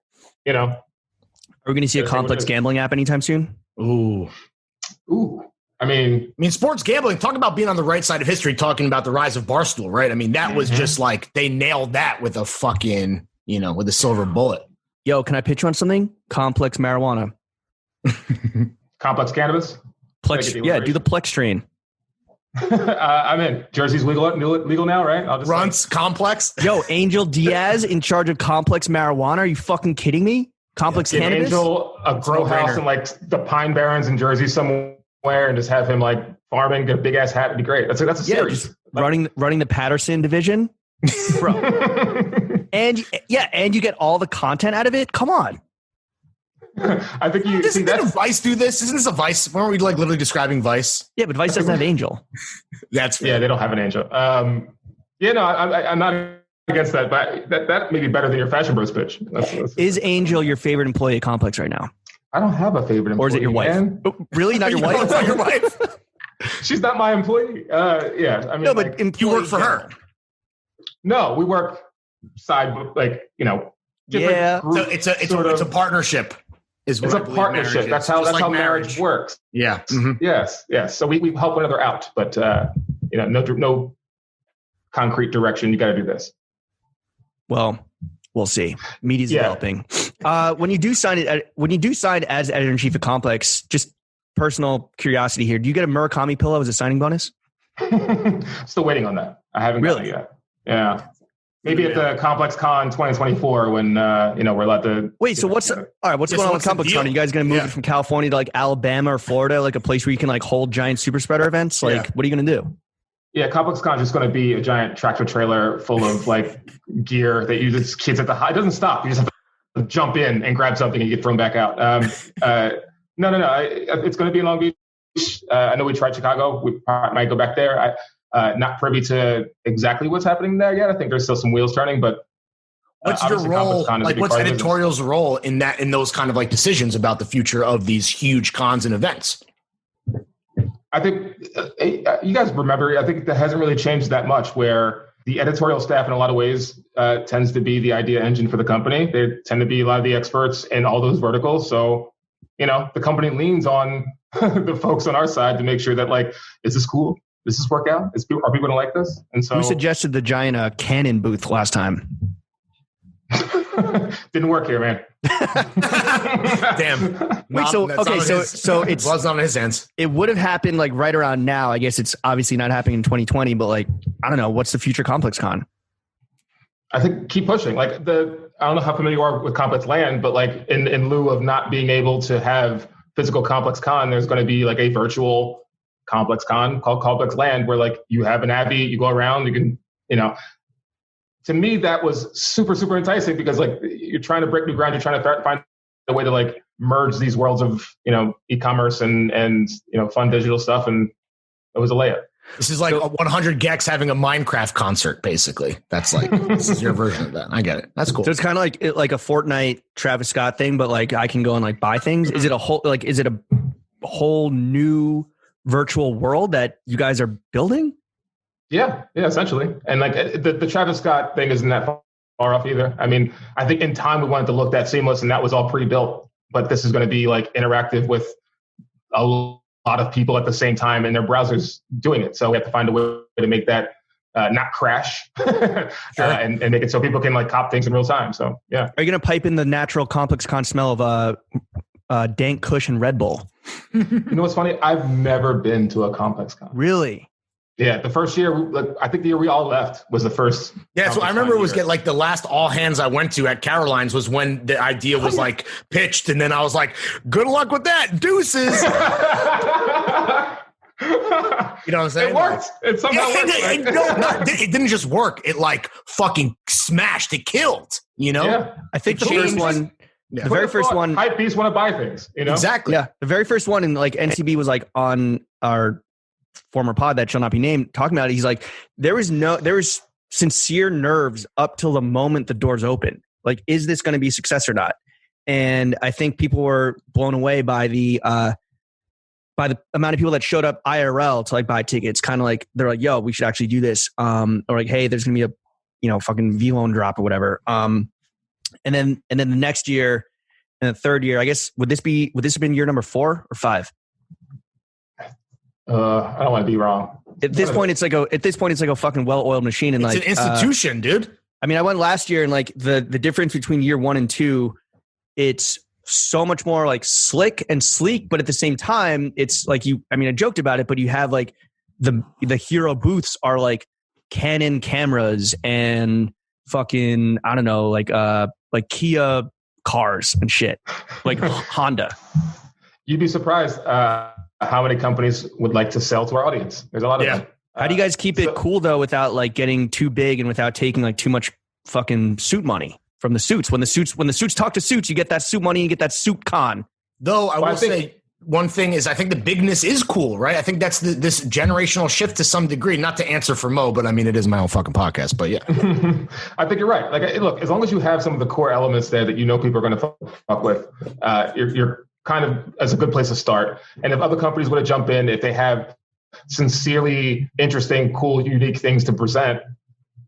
we going to see a complex gambling app anytime soon? Ooh. I mean, sports gambling, talk about being on the right side of history, talking about the rise of Barstool, right? I mean, that was just like, they nailed that with a fucking, with a silver bullet. Yo, can I pitch you on something? Complex marijuana. Complex cannabis. Plex, yeah, do the Plex strain. I'm in. Jersey's legal now, right? I'll just Runts complex. Yo, Angel Diaz in charge of complex marijuana. Are you fucking kidding me? Complex give cannabis. Angel a grow house in like the Pine Barrens in Jersey somewhere, and just have him like farming, get a big ass hat. It'd be great. That's a series. Just running the Patterson division, bro. and you get all the content out of it. Come on. I think you Doesn't Vice do this? Isn't this a Vice? Weren't we like literally describing Vice? Yeah, but Vice doesn't have Angel. That's fair. Yeah, they don't have an Angel. I'm not against that, but that may be better than your Fashion Bros pitch. Is Angel your favorite employee at Complex right now? I don't have a favorite employee. Or is it your wife? Oh, really? Not your wife? It's not your wife. She's not my employee. Yeah, I mean, no, but you work for her. No, we work side, like Yeah. So it's a partnership. It's a partnership. That's how marriage works. Yeah. Mm-hmm. Yes. So we help one another out, but no concrete direction. You got to do this. Well, we'll see. Media's developing. When you do sign as editor in chief of Complex, just personal curiosity here. Do you get a Murakami pillow as a signing bonus? Still waiting on that. I haven't gotten it yet. Yeah. Maybe at the Complex Con 2024 when we're allowed to. Wait, so what's going on with Complex Con? Are you guys going to move it from California to like Alabama or Florida, like a place where you can like hold giant super spreader events? Like, what are you going to do? Yeah, Complex Con is just going to be a giant tractor trailer full of like gear that uses kids at the high. It doesn't stop. You just have to jump in and grab something and get thrown back out. No. It's going to be in Long Beach. I know we tried Chicago. We might go back there. Not privy to exactly what's happening there yet. I think there's still some wheels turning, but what's your role? Like, what's editorial's role in those kind of like decisions about the future of these huge cons and events? I think you guys remember, I think that hasn't really changed that much, where the editorial staff in a lot of ways tends to be the idea engine for the company. They tend to be a lot of the experts in all those verticals. So, the company leans on the folks on our side to make sure that like, is this cool? Does this work out? Are people going to like this? And so, who suggested the giant Canon booth last time? Didn't work here, man. Damn. Wait, so it was on his hands. It would have happened like right around now. I guess it's obviously not happening in 2020, but like, I don't know, what's the future Complex Con? I think keep pushing. Like I don't know how familiar you are with Complex Land, but like in lieu of not being able to have physical Complex Con, there's going to be like a virtual Complex Con called Complex Land, where like you have an Abbey, you go around, you can, to me, that was super, super enticing because like you're trying to break new ground. You're trying to find a way to like merge these worlds of, e-commerce and fun digital stuff. And it was a layup. This is like 100 Gex having a Minecraft concert, basically. That's like, this is your version of that. I get it. That's cool. So it's kind of like a Fortnite Travis Scott thing, but like I can go and like buy things. Is it a whole new virtual world that you guys are building? Yeah, essentially. And like the Travis Scott thing isn't that far off either. I mean, I think in time we wanted to look that seamless, and that was all pre-built. But this is going to be like interactive with a lot of people at the same time in their browsers doing it. So we have to find a way to make that not crash and make it so people can like cop things in real time. So yeah. Are you going to pipe in the natural Complex Con smell of dank Kush and Red Bull? You know what's funny? I've never been to a Complex Con. Really? Yeah, the first year, I think the year we all left was the first. Yeah, so I remember it was like the last all hands I went to at Caroline's was when the idea was like pitched, and then I was like, "Good luck with that, deuces." You know what I'm saying? It worked. It somehow worked. It didn't just work. It like fucking smashed. It killed. Yeah. I think the first one. The very first one. Hype beasts want to buy things. Exactly. Yeah, the very first one, and like NCB was like on our former pod that shall not be named talking about it. He's like, there was sincere nerves up till the moment the doors open. Like, is this going to be a success or not? And I think people were blown away by the amount of people that showed up IRL to like buy tickets. Kind of like they're like, yo, we should actually do this. Or like, hey, there's gonna be a fucking V-loan drop or whatever. And then the next year and the third year, I guess would this have been year number 4 or 5? I don't want to be wrong. At this point, it's like a fucking well-oiled machine, and it's like an institution, dude. I mean, I went last year, and like the difference between year 1 and 2 it's so much more like slick and sleek, but at the same time, it's like I joked about it, but you have like the hero booths are like Canon cameras and fucking, I don't know, like Kia cars and shit, like Honda. You'd be surprised how many companies would like to sell to our audience. There's a lot of them. How do you guys keep it cool though, without like getting too big and without taking like too much fucking suit money from the suits? When the suits talk to suits, you get that suit money, you get that suit con. Though I will say one thing is, I think the bigness is cool, right? I think that's this generational shift to some degree. Not to answer for Mo, but I mean, it is my own fucking podcast. But yeah, I think you're right. Like, look, as long as you have some of the core elements there that you know people are going to fuck with, you're kind of as a good place to start. And if other companies want to jump in, if they have sincerely interesting, cool, unique things to present,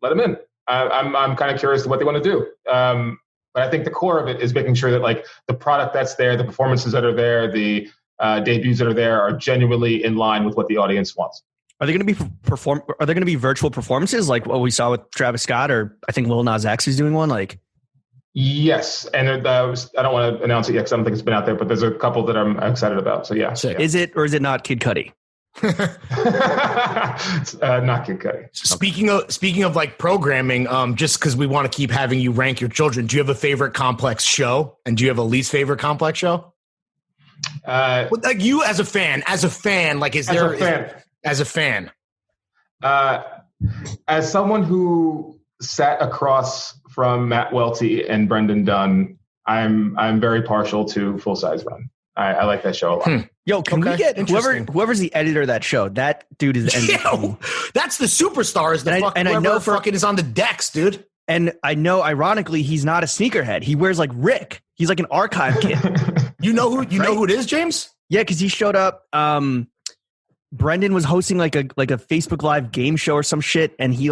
let them in. I'm kind of curious to what they want to do. But I think the core of it is making sure that like the product that's there, the performances that are there, the debuts that are there are genuinely in line with what the audience wants. Are they going to be Are there going to be virtual performances like what we saw with Travis Scott, or I think Lil Nas X is doing one? Like, yes, and I don't want to announce it yet because I don't think it's been out there, but there's a couple that I'm excited about. So yeah, is it or is it not Kid Cudi? Not Kid Cudi. Speaking of like programming, just because we want to keep having you rank your children, do you have a favorite Complex show, and do you have a least favorite Complex show? Like you as a fan, like as a fan, as someone who sat across from Matt Welty and Brendan Dunn, I'm very partial to Full Size Run. I like that show a lot. Yo, can we get whoever's the editor of that show? That dude is Yo, that's the superstars. I know fucking is on the decks, dude. And I know, ironically, he's not a sneakerhead. He wears like Rick. He's like an archive kid. You know who it is, James? Yeah, because he showed up. Brendan was hosting like a Facebook Live game show or some shit, and he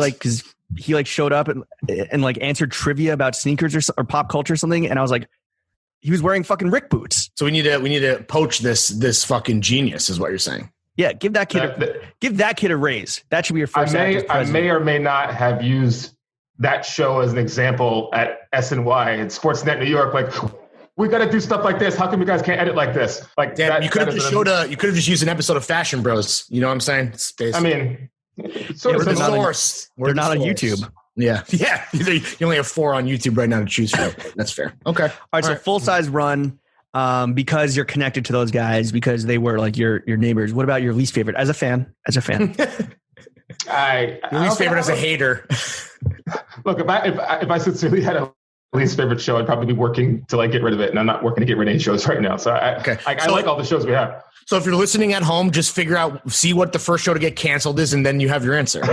showed up and like answered trivia about sneakers or pop culture or something, and I was like, he was wearing fucking Rick boots. So we need to poach this fucking genius, is what you're saying. Yeah, give that kid a raise. That should be your first. I may or may not have used that show as an example at SNY and Sportsnet New York. Like, we got to do stuff like this. How come you guys can't edit like this? Like, damn, you could have just used an episode of Fashion Bros. You know what I'm saying? I mean, we're the source. We're not on YouTube. Yeah. You only have 4 on YouTube right now to choose from. That's fair. Okay. All right. So Full Size Run, because you're connected to those guys, because they were like your neighbors. What about your least favorite as a fan? Your least favorite as a hater. Look, if I sincerely had a least favorite show, I'd probably be working to like get rid of it, and I'm not working to get rid of any shows right now. So I like all the shows we have. So if you're listening at home, just see what the first show to get canceled is, and then you have your answer.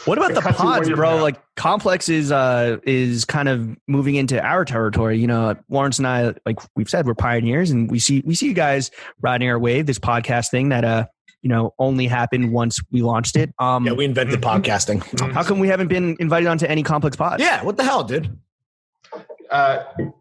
What about the pods, bro? Like Complex is kind of moving into our territory. You know, Lawrence and I, like we've said, we're pioneers, and we see you guys riding our wave. This podcast thing that only happened once we launched it. Yeah, we invented podcasting. How come we haven't been invited onto any Complex pods? Yeah, what the hell, dude?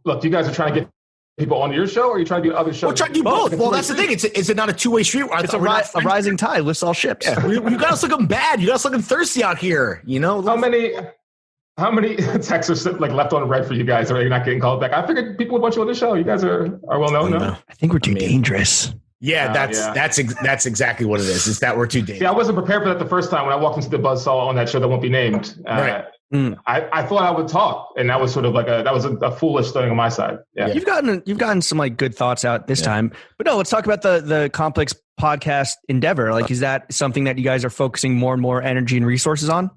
Look, you guys are trying to get people on your show, or are you trying to do other shows? We're trying to do both. Well, that's the thing. Is it not a two-way street? It's a rising tide lifts all ships. Yeah. You got us looking bad. You got us looking thirsty out here. You know, how many texts are like left on red for you guys, or are you not getting called back? I figured people would want you on the show. You guys are well known. No? I think we're too dangerous. Yeah, that's exactly what it is. It's that we're too dangerous. Yeah, I wasn't prepared for that the first time when I walked into the Buzzsaw on that show that won't be named. Right. I thought I would talk, and that was sort of like a foolish thing on my side. Yeah. You've gotten some like good thoughts out this time, but no, let's talk about the Complex podcast endeavor. Like, is that something that you guys are focusing more and more energy and resources on?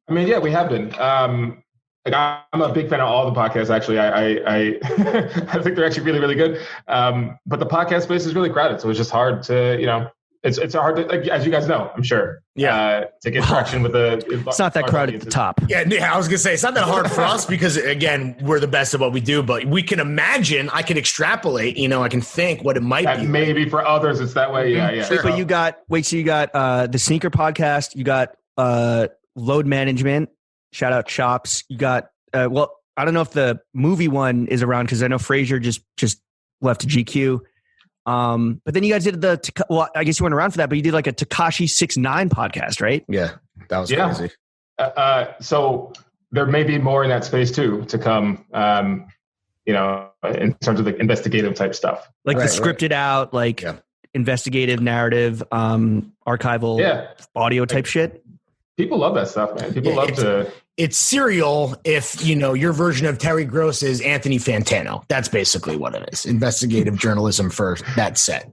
I mean, yeah, we have been. Like, I'm a big fan of all the podcasts. Actually, I I think they're actually really, really good. But the podcast space is really crowded, so it's just hard to It's hard to, like, as you guys know, I'm sure. Yeah. To get traction with it's not that crowded at the top. Yeah, I was gonna say it's not that hard for us because again, we're the best at what we do. But we can imagine. I can extrapolate. I can think what it might be. Maybe for others, it's that way. Yeah, yeah. Sure. But you got the Sneaker Podcast. You got Load Management. Shout out Chops. You got I don't know if the movie one is around because I know Frasier just left to GQ. But then you guys did I guess you weren't around for that, but you did like a Tekashi 6ix9ine podcast, right? Yeah, that was crazy. So there may be more in that space too to come. in terms of the investigative type stuff. Like the scripted out, like investigative narrative, archival audio type shit. People love that stuff, man. People love to. It's serial if, your version of Terry Gross is Anthony Fantano. That's basically what it is. Investigative journalism for that set.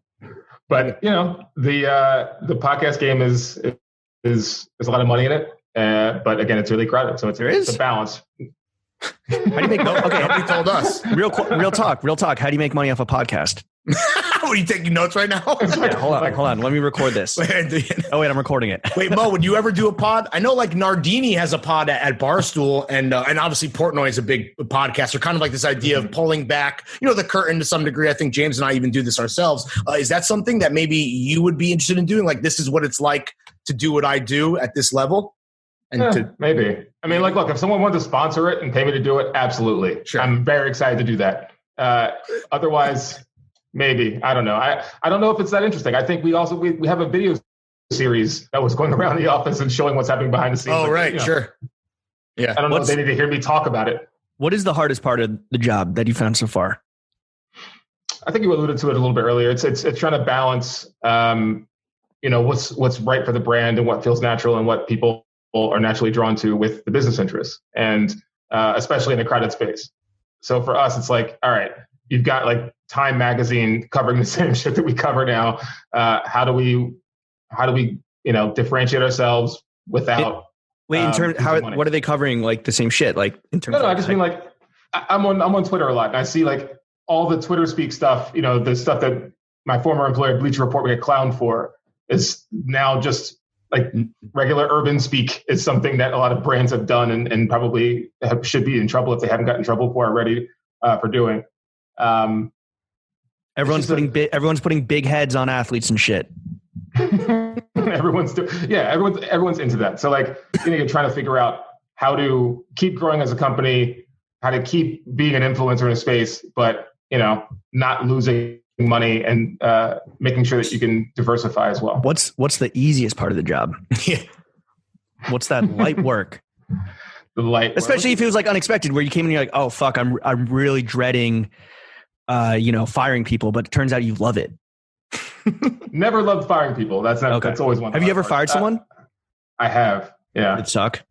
But, the podcast game is a lot of money in it. But again, it's really crowded. So it's a balance. How do you make okay? Nobody told us. Real talk. How do you make money off a podcast? Are you taking notes right now? Yeah, hold on. Let me record this. Oh wait, I'm recording it. Wait, Mo, would you ever do a pod? I know like Nardini has a pod at Barstool, and obviously Portnoy is a big podcaster. Kind of like this idea of pulling back, the curtain to some degree. I think James and I even do this ourselves. Is that something that maybe you would be interested in doing? Like, this is what it's like to do what I do at this level. Maybe. I mean, look, if someone wanted to sponsor it and pay me to do it, absolutely. Sure. I'm very excited to do that. Otherwise, maybe. I don't know. I don't know if it's that interesting. I think we have a video series that was going around the office and showing what's happening behind the scenes. Oh, right. Sure. Yeah. I don't know if they need to hear me talk about it. What is the hardest part of the job that you found so far? I think you alluded to it a little bit earlier. It's trying to balance, what's right for the brand and what feels natural and what people are naturally drawn to with the business interests, and especially in a crowded space. So for us, it's like, all right, you've got like Time magazine covering the same shit that we cover now. How do we differentiate ourselves without? In terms, what are they covering? Like the same shit? Like in terms? No, I just mean like I'm on Twitter a lot, and I see like all the Twitter speak stuff. The stuff that my former employer Bleacher Report would get clowned for is now just like regular urban speak is something that a lot of brands have done and probably should be in trouble if they haven't gotten in trouble for already for doing. Everyone's putting big heads on athletes and shit. everyone's into that. So like, you're trying to figure out how to keep growing as a company, how to keep being an influencer in a space, but not losing money and making sure that you can diversify as well. What's the easiest part of the job? What's that light work? The light, especially if it was like unexpected, where you came in and you're like, oh fuck, I'm really dreading, firing people, but it turns out you love it. Never loved firing people. That's always one. Have you ever fired someone? I have. Yeah. Did it suck?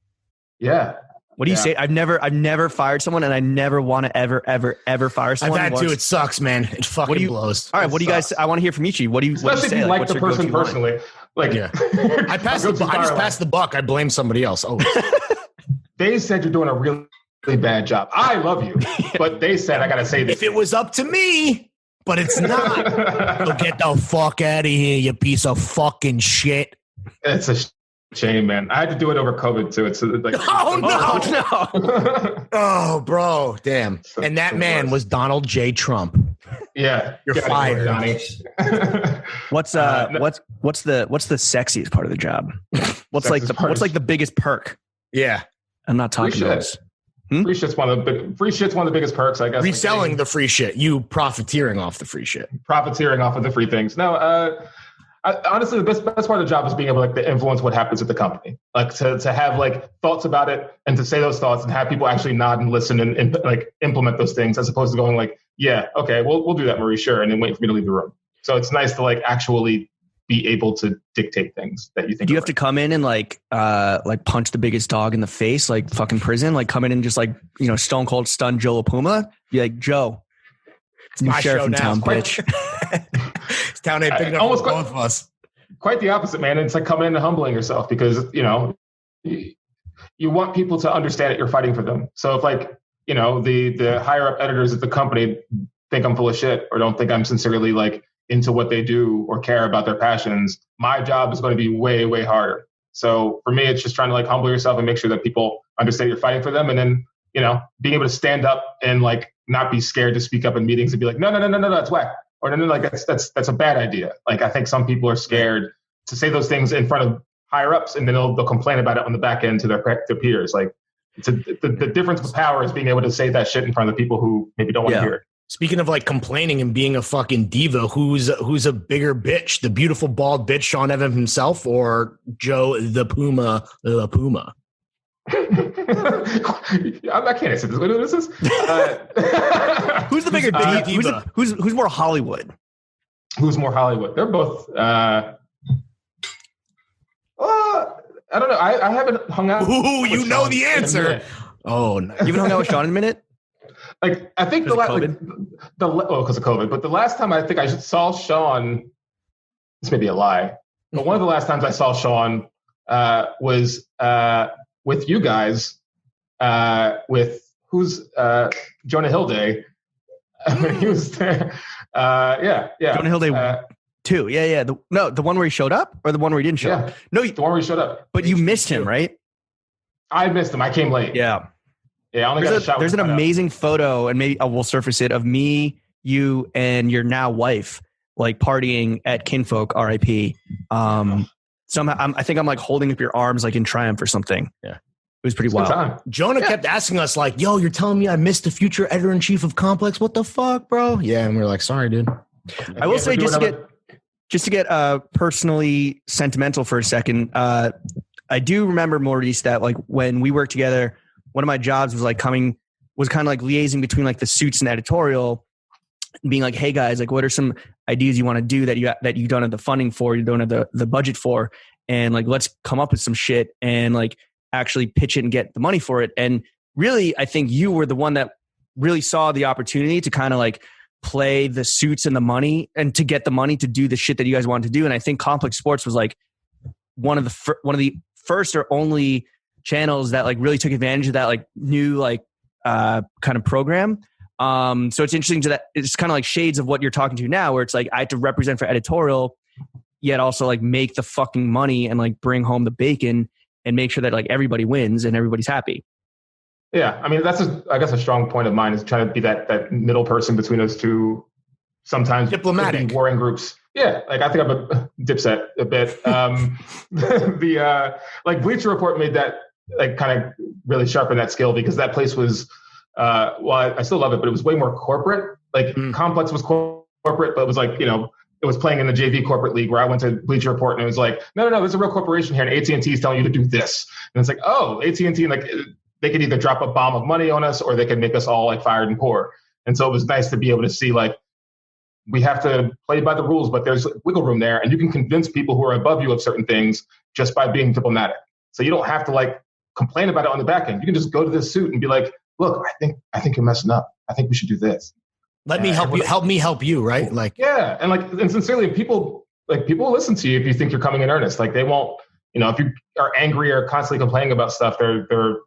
Yeah. What do you say? I've never fired someone, and I never want to ever fire someone. I've had to. It sucks, man. It fucking blows. All right. What do you guys? I want to hear from each of you. What do you? Especially if you like the person personally. Like, yeah. I just passed the buck. I blame somebody else. Oh. They said you're doing a really bad job. I love you, but they said I got to say this. If it was up to me, but it's not. So get the fuck out of here, you piece of fucking shit. It's a shame, man. I had to do it over COVID too. It's like, no. Oh, bro, damn. And that man was Donald J. Trump. Yeah, you're fired, Donnie. What's the sexiest part of the job? What's like the biggest perk? Yeah, I'm not talking about this. Free shit's one of the biggest perks, I guess. Reselling the free shit, you profiteering off the free shit. Profiteering off of the free things. No, honestly, the best part of the job is being able to influence what happens at the company. Like to have like thoughts about it and to say those thoughts and have people actually nod and listen and like implement those things, as opposed to going like, yeah, okay, we'll do that, Maurice, sure, and then wait for me to leave the room. So it's nice to like actually be able to dictate things that you think. Do you have to come in and like punch the biggest dog in the face, like fucking prison? Like come in and just like, stone cold stun Joe LaPuma? Be like, Joe, it's new sheriff in town, bitch. This town ain't big enough for both of us. Quite the opposite, man. It's like coming in and humbling yourself because, you want people to understand that you're fighting for them. So if like, the higher up editors at the company think I'm full of shit or don't think I'm sincerely like into what they do or care about their passions, my job is going to be way, way harder. So for me, it's just trying to like humble yourself and make sure that people understand you're fighting for them. And then, being able to stand up and like not be scared to speak up in meetings and be like, no, that's whack. Or no, like that's a bad idea. Like I think some people are scared to say those things in front of higher ups, and then they'll complain about it on the back end to their peers. Like the difference with power is being able to say that shit in front of the people who maybe don't want to hear it. Speaking of like complaining and being a fucking diva, who's a bigger bitch, the beautiful bald bitch Sean Evans himself, or Joe the Puma? I can't answer this. What is this? Who's the bigger diva? Who's more Hollywood? Who's more Hollywood? They're both. I don't know. I haven't hung out. Ooh, you know the answer. Oh, no. You haven't hung out with Sean in a minute? Like, I think because of COVID. But the last time I think I saw Sean, this may be a lie, but one of the last times I saw Sean was with you guys, with Jonah Hilday. When he was there. Yeah. Jonah Hilday 2. Yeah. The one where he showed up or the one where he didn't show up? No, the one where he showed up. But you missed him, right? I missed him. I came late. Yeah. Yeah, I only got a shot. There's an amazing photo, and maybe we'll surface it, of me, you, and your now wife, like partying at Kinfolk, RIP. Somehow, I think I'm like holding up your arms, like in triumph or something. Yeah, it was pretty wild. Time. Jonah kept asking us, like, "Yo, you're telling me I missed the future editor in chief of Complex? What the fuck, bro?" Yeah, and we were like, "Sorry, dude." I will say, just to get personally sentimental for a second, I do remember, Maurice, that like when we worked together, one of my jobs was kind of like liaising between like the suits and editorial, and being like, "Hey guys, like what are some ideas you want to do that you don't have the funding for, you don't have the budget for, and like let's come up with some shit and like actually pitch it and get the money for it." And really, I think you were the one that really saw the opportunity to kind of like play the suits and the money and to get the money to do the shit that you guys wanted to do. And I think Complex Sports was like one of the first or only channels that like really took advantage of that like new like kind of program. So it's interesting that it's kind of like shades of what you're talking to now, where it's like I have to represent for editorial, yet also like make the fucking money and like bring home the bacon and make sure that like everybody wins and everybody's happy. Yeah, I mean that's I guess a strong point of mine is trying to be that middle person between those two. Sometimes diplomatic warring groups. Yeah, like I think I'm a Dipset a bit. Like Bleacher Report made that like kind of really sharpen that skill, because that place was I still love it, but it was way more corporate. Like Complex was corporate, but it was like, you know, it was playing in the JV corporate league, where I went to Bleacher Report and it was like, no, there's a real corporation here, and AT&T is telling you to do this. And it's like, oh, AT&T, like they could either drop a bomb of money on us or they could make us all like fired and poor. And so it was nice to be able to see like, we have to play by the rules, but there's wiggle room there, and you can convince people who are above you of certain things just by being diplomatic. So you don't have to like complain about it on the back end. You can just go to this suit and be like, look, I think you're messing up. I think we should do this. Let me help you. Help me help you, right? Like, yeah, and sincerely, people will listen to you if you think you're coming in earnest. Like they won't, you know, if you are angry or constantly complaining about stuff, they're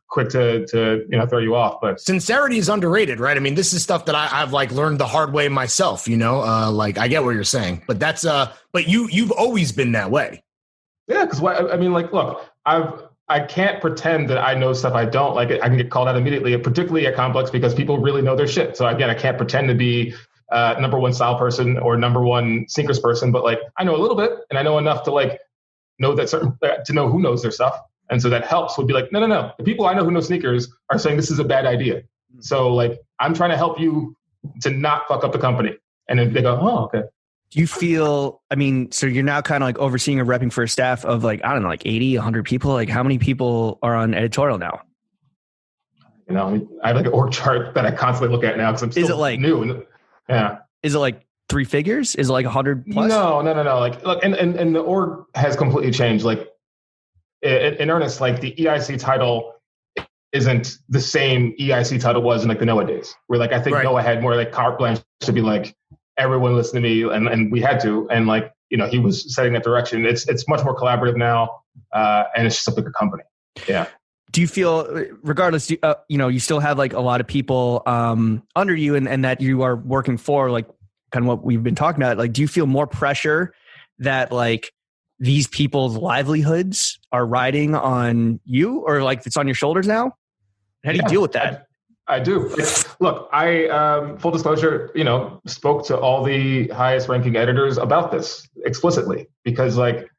quick to throw you off. But sincerity is underrated, right? I mean, this is stuff that I've like learned the hard way myself. You know, like I get what you're saying, but that's but you've always been that way. Yeah, because I mean, like, look, I can't pretend that I know stuff I don't. Like, I can get called out immediately, particularly at Complex, because people really know their shit. So again, I can't pretend to be number one style person or number one sneakers person, but like I know a little bit, and I know enough to like know that to know who knows their stuff. And so that helps. Would be like, no. The people I know who know sneakers are saying this is a bad idea. So like, I'm trying to help you to not fuck up the company. And then they go, oh, okay. Do you feel, I mean, so you're now kind of like overseeing or repping for a staff of like, I don't know, like 80, 100 people. Like how many people are on editorial now? You know, I have like an org chart that I constantly look at now because I'm still new. Yeah. Is it like 3 figures? Is it like 100 plus? No. Like, look, and the org has completely changed. Like, in earnest, like the EIC title isn't the same EIC title was in like the Noah days, where like I think Noah had more like carte blanche to be like, everyone listen to me, and we had to, and like, you know, he was setting that direction. It's much more collaborative now, and it's just a bigger company. Yeah. Do you feel, regardless, you know, you still have like a lot of people under you, and that you are working for, like kind of what we've been talking about? Like, do you feel more pressure that like these people's livelihoods are riding on you, or like it's on your shoulders now? How do you deal with that? I do. Look, I, full disclosure, you know, spoke to all the highest ranking editors about this explicitly, because like,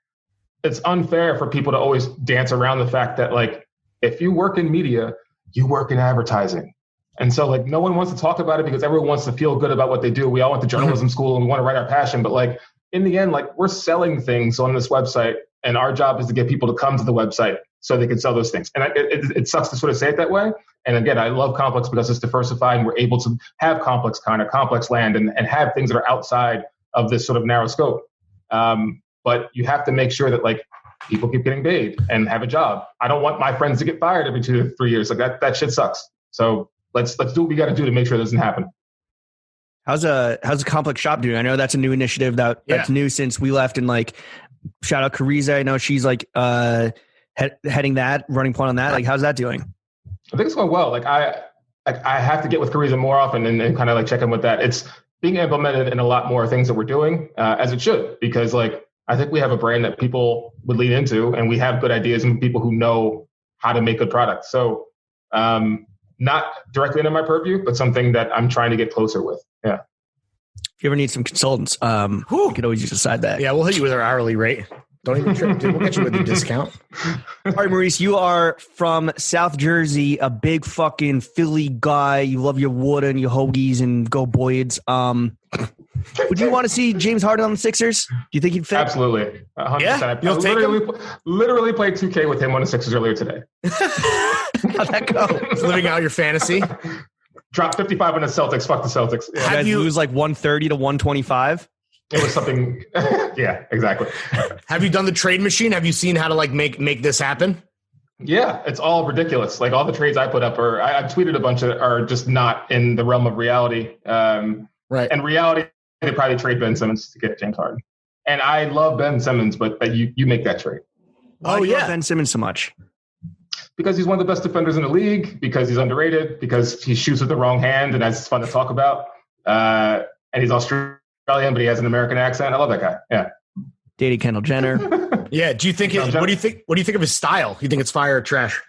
it's unfair for people to always dance around the fact that like, if you work in media, you work in advertising. And so like, no one wants to talk about it because everyone wants to feel good about what they do. We all went to journalism school and we want to write our passion, but like, in the end, like we're selling things on this website, and our job is to get people to come to the website. so they can sell those things. And it sucks to sort of say it that way. And again, I love Complex because it's diversified and we're able to have complex land and have things that are outside of this sort of narrow scope. But you have to make sure that like people keep getting paid and have a job. I don't want my friends to get fired every 2 to 3 years. Like that shit sucks. So let's do what we got to do to make sure it doesn't happen. How's a Complex shop doing? I know that's a new initiative that's new since we left, and like shout out Cariza. I know she's like heading that, running point on that. Like how's that doing? I think it's going well. Like I have to get with Cariza more often and kind of like check in with that. It's being implemented in a lot more things that we're doing as it should, because like I think we have a brand that people would lean into, and we have good ideas and people who know how to make good products. So not directly under my purview, but something that I'm trying to get closer with. Yeah. If you ever need some consultants, we could always use a side bag. Yeah, we'll hit you with our hourly rate. Don't even trip, dude. We'll get you with a discount. All right, Maurice, you are from South Jersey, a big fucking Philly guy. You love your water and your hoagies and go Boyds. Would you want to see James Harden on the Sixers? Do you think he'd fit? Absolutely. 100%. Yeah? I literally played 2K with him on the Sixers earlier today. How'd that go? Living out your fantasy. Dropped 55 on the Celtics. Fuck the Celtics. Yeah. You guys lose like 130 to 125? It was something. Yeah, exactly. Have you done the trade machine? Have you seen how to like make this happen? Yeah, it's all ridiculous. Like all the trades I put up I've tweeted a bunch of are just not in the realm of reality. Right. And reality, they probably trade Ben Simmons to get James Harden. And I love Ben Simmons, but you make that trade. Why do you love Ben Simmons so much? Because he's one of the best defenders in the league, because he's underrated, because he shoots with the wrong hand, and that's fun to talk about. And he's Australian, but he has an American accent. I love that guy. Yeah. Dated Kendall Jenner. Yeah. What do you think of his style? You think it's fire or trash?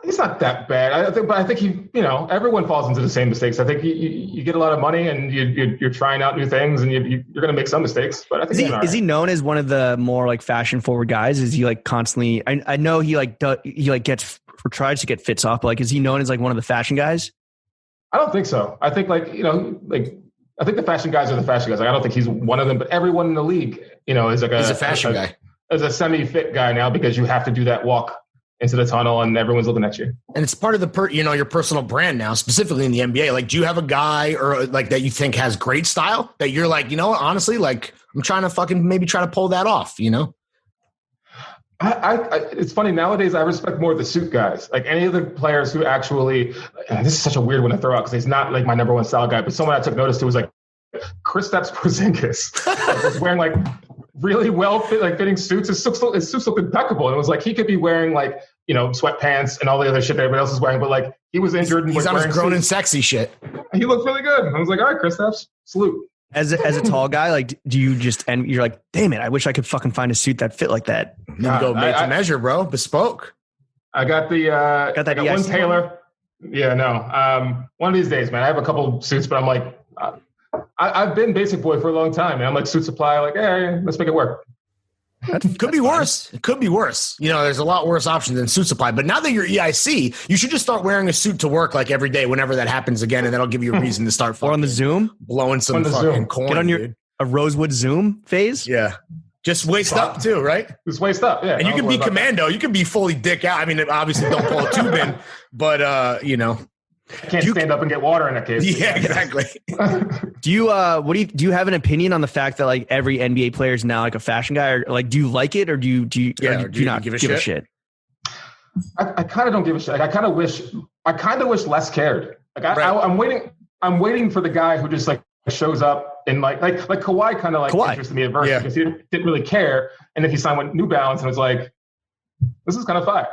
He's not that bad. I think he, everyone falls into the same mistakes. I think you get a lot of money and you're trying out new things and you're going to make some mistakes. But I think is he known as one of the more like fashion forward guys? Is he like constantly? I know he gets or tries to get fits off. But like, is he known as like one of the fashion guys? I don't think so. I think I think the fashion guys are the fashion guys. Like, I don't think he's one of them, but everyone in the league, is like he's a fashion guy. As a semi-fit guy now, because you have to do that walk into the tunnel and everyone's looking at you. And it's part of the your personal brand now, specifically in the NBA. Like, do you have a guy or like that you think has great style that you're like, honestly, like I'm trying to maybe try to pull that off, It's funny nowadays. I respect more the suit guys, like any of the players who actually. This is such a weird one to throw out because he's not like my number one style guy, but someone I took notice to was like Kristaps Porzingis was wearing like really well fitting suits. His suits look impeccable, and it was like he could be wearing like sweatpants and all the other shit that everybody else is wearing, but like he was injured and he's on his grown suits. and sexy shit. He looked really good. I was like, all right, Kristaps, salute. As a tall guy, like, do you just and you're like, damn it, I wish I could fucking find a suit that fit like that. You go made to measure, bro. Bespoke. I got the I got one tailor. Yeah, no. One of these days, man. I have a couple suits, but I'm like, I've been basic boy for a long time, and I'm like suit supply. Like, hey, let's make it work. Could be worse. It could be worse. There's a lot worse options than suit supply. But now that you're EIC, you should just start wearing a suit to work like every day whenever that happens again, and that'll give you a reason to start or on the Zoom, blowing some fucking corn. Get on a Rosewood Zoom phase. Yeah. Just waist up too, right? Just waist up, yeah. And you can be commando. You can be fully dick out. I mean, obviously don't pull a tube in, but I can't stand up and get water in that case. Yeah, exactly. Do you have an opinion on the fact that like every NBA player is now like a fashion guy, or like do you like it, or do you not give a shit? I kind of don't give a shit. Like, I kind of wish less cared. Like I'm waiting for the guy who just like shows up and like Kawhi kind of like interested me at first because he didn't really care, and then he signed with New Balance and was like, this is kind of fire.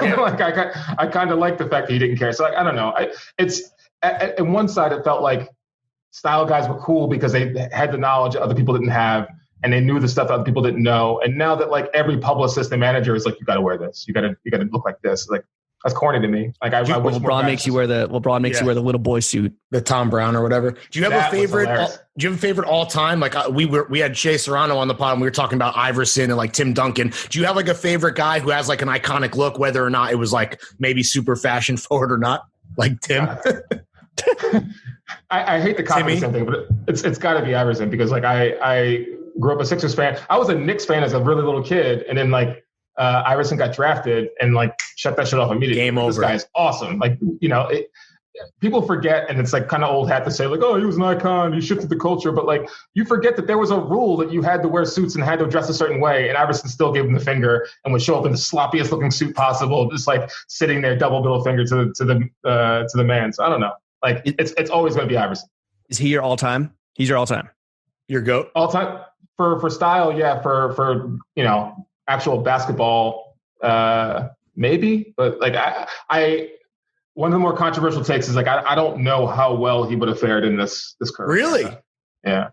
Yeah. Like I kind of like the fact that he didn't care. So like, I don't know. It's at one side it felt like style guys were cool because they had the knowledge that other people didn't have, and they knew the stuff that other people didn't know. And now that like every publicist and manager is like, you got to wear this, you got to look like this. Like that's corny to me. Like I wish LeBron makes you wear the little boy suit, the Tom Brown or whatever. Do you have a favorite? Do you have a favorite all time? Like we had Shea Serrano on the pod and we were talking about Iverson and like Tim Duncan. Do you have like a favorite guy who has like an iconic look, whether or not it was like maybe super fashion forward or not, like Tim? I hate the copy thing, but it's got to be Iverson because like I grew up a Sixers fan. I was a Knicks fan as a really little kid, and then like Iverson got drafted and like shut that shit off immediately. Game over. This guy is awesome. Like, people forget, and it's like kind of old hat to say like, oh, he was an icon, he shifted the culture. But like, you forget that there was a rule that you had to wear suits and had to dress a certain way. And Iverson still gave him the finger and would show up in the sloppiest looking suit possible, just like sitting there, double middle finger to the man. So I don't know. Like, it's always going to be Iverson. Is he your all time? He's your all time. Your GOAT? All time for style, yeah. For actual basketball, maybe. But like I one of the more controversial takes is like I don't know how well he would have fared in this curve. Really? Yeah.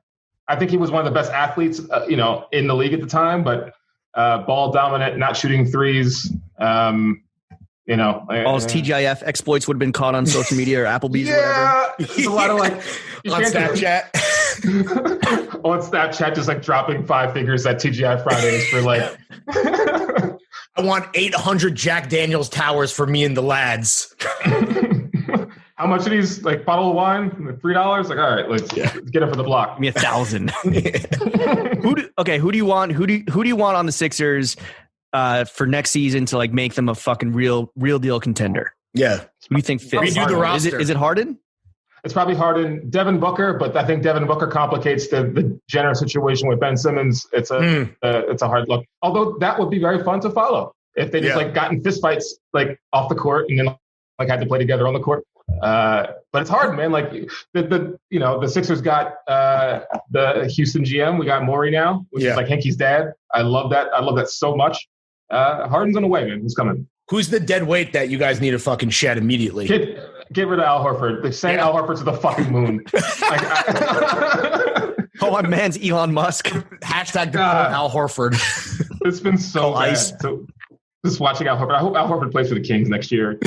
I think he was one of the best athletes, in the league at the time, but ball dominant, not shooting threes. All his TGIF exploits would have been caught on social media or Applebee's or whatever. There's a lot of like On Snapchat. On Snapchat, just like dropping 5 figures at TGI Fridays for like. I want 800 Jack Daniels towers for me and the lads. How much are these? Like bottle of wine, $3? Like, all right, let's get it for the block. Give me 1,000. Who do you want? Who do you want on the Sixers for next season to like make them a fucking real deal contender? Yeah. Who do you think fits? Redo the roster. Is it Harden? It's probably Harden, Devin Booker, but I think Devin Booker complicates the general situation with Ben Simmons. It's a hard look. Although that would be very fun to follow if they just like got in fistfights like off the court and then like had to play together on the court. But it's hard, man. Like the Sixers got the Houston GM. We got Maurice now, which is like Henke's dad. I love that. I love that so much. Harden's on the way, man. He's coming. Who's the dead weight that you guys need to fucking shed immediately? Get rid of Al Horford. They send Al Horford to the fucking moon. My man's Elon Musk. Hashtag deport Al Horford. It's been so bad. Ice. So, just watching Al Horford. I hope Al Horford plays for the Kings next year.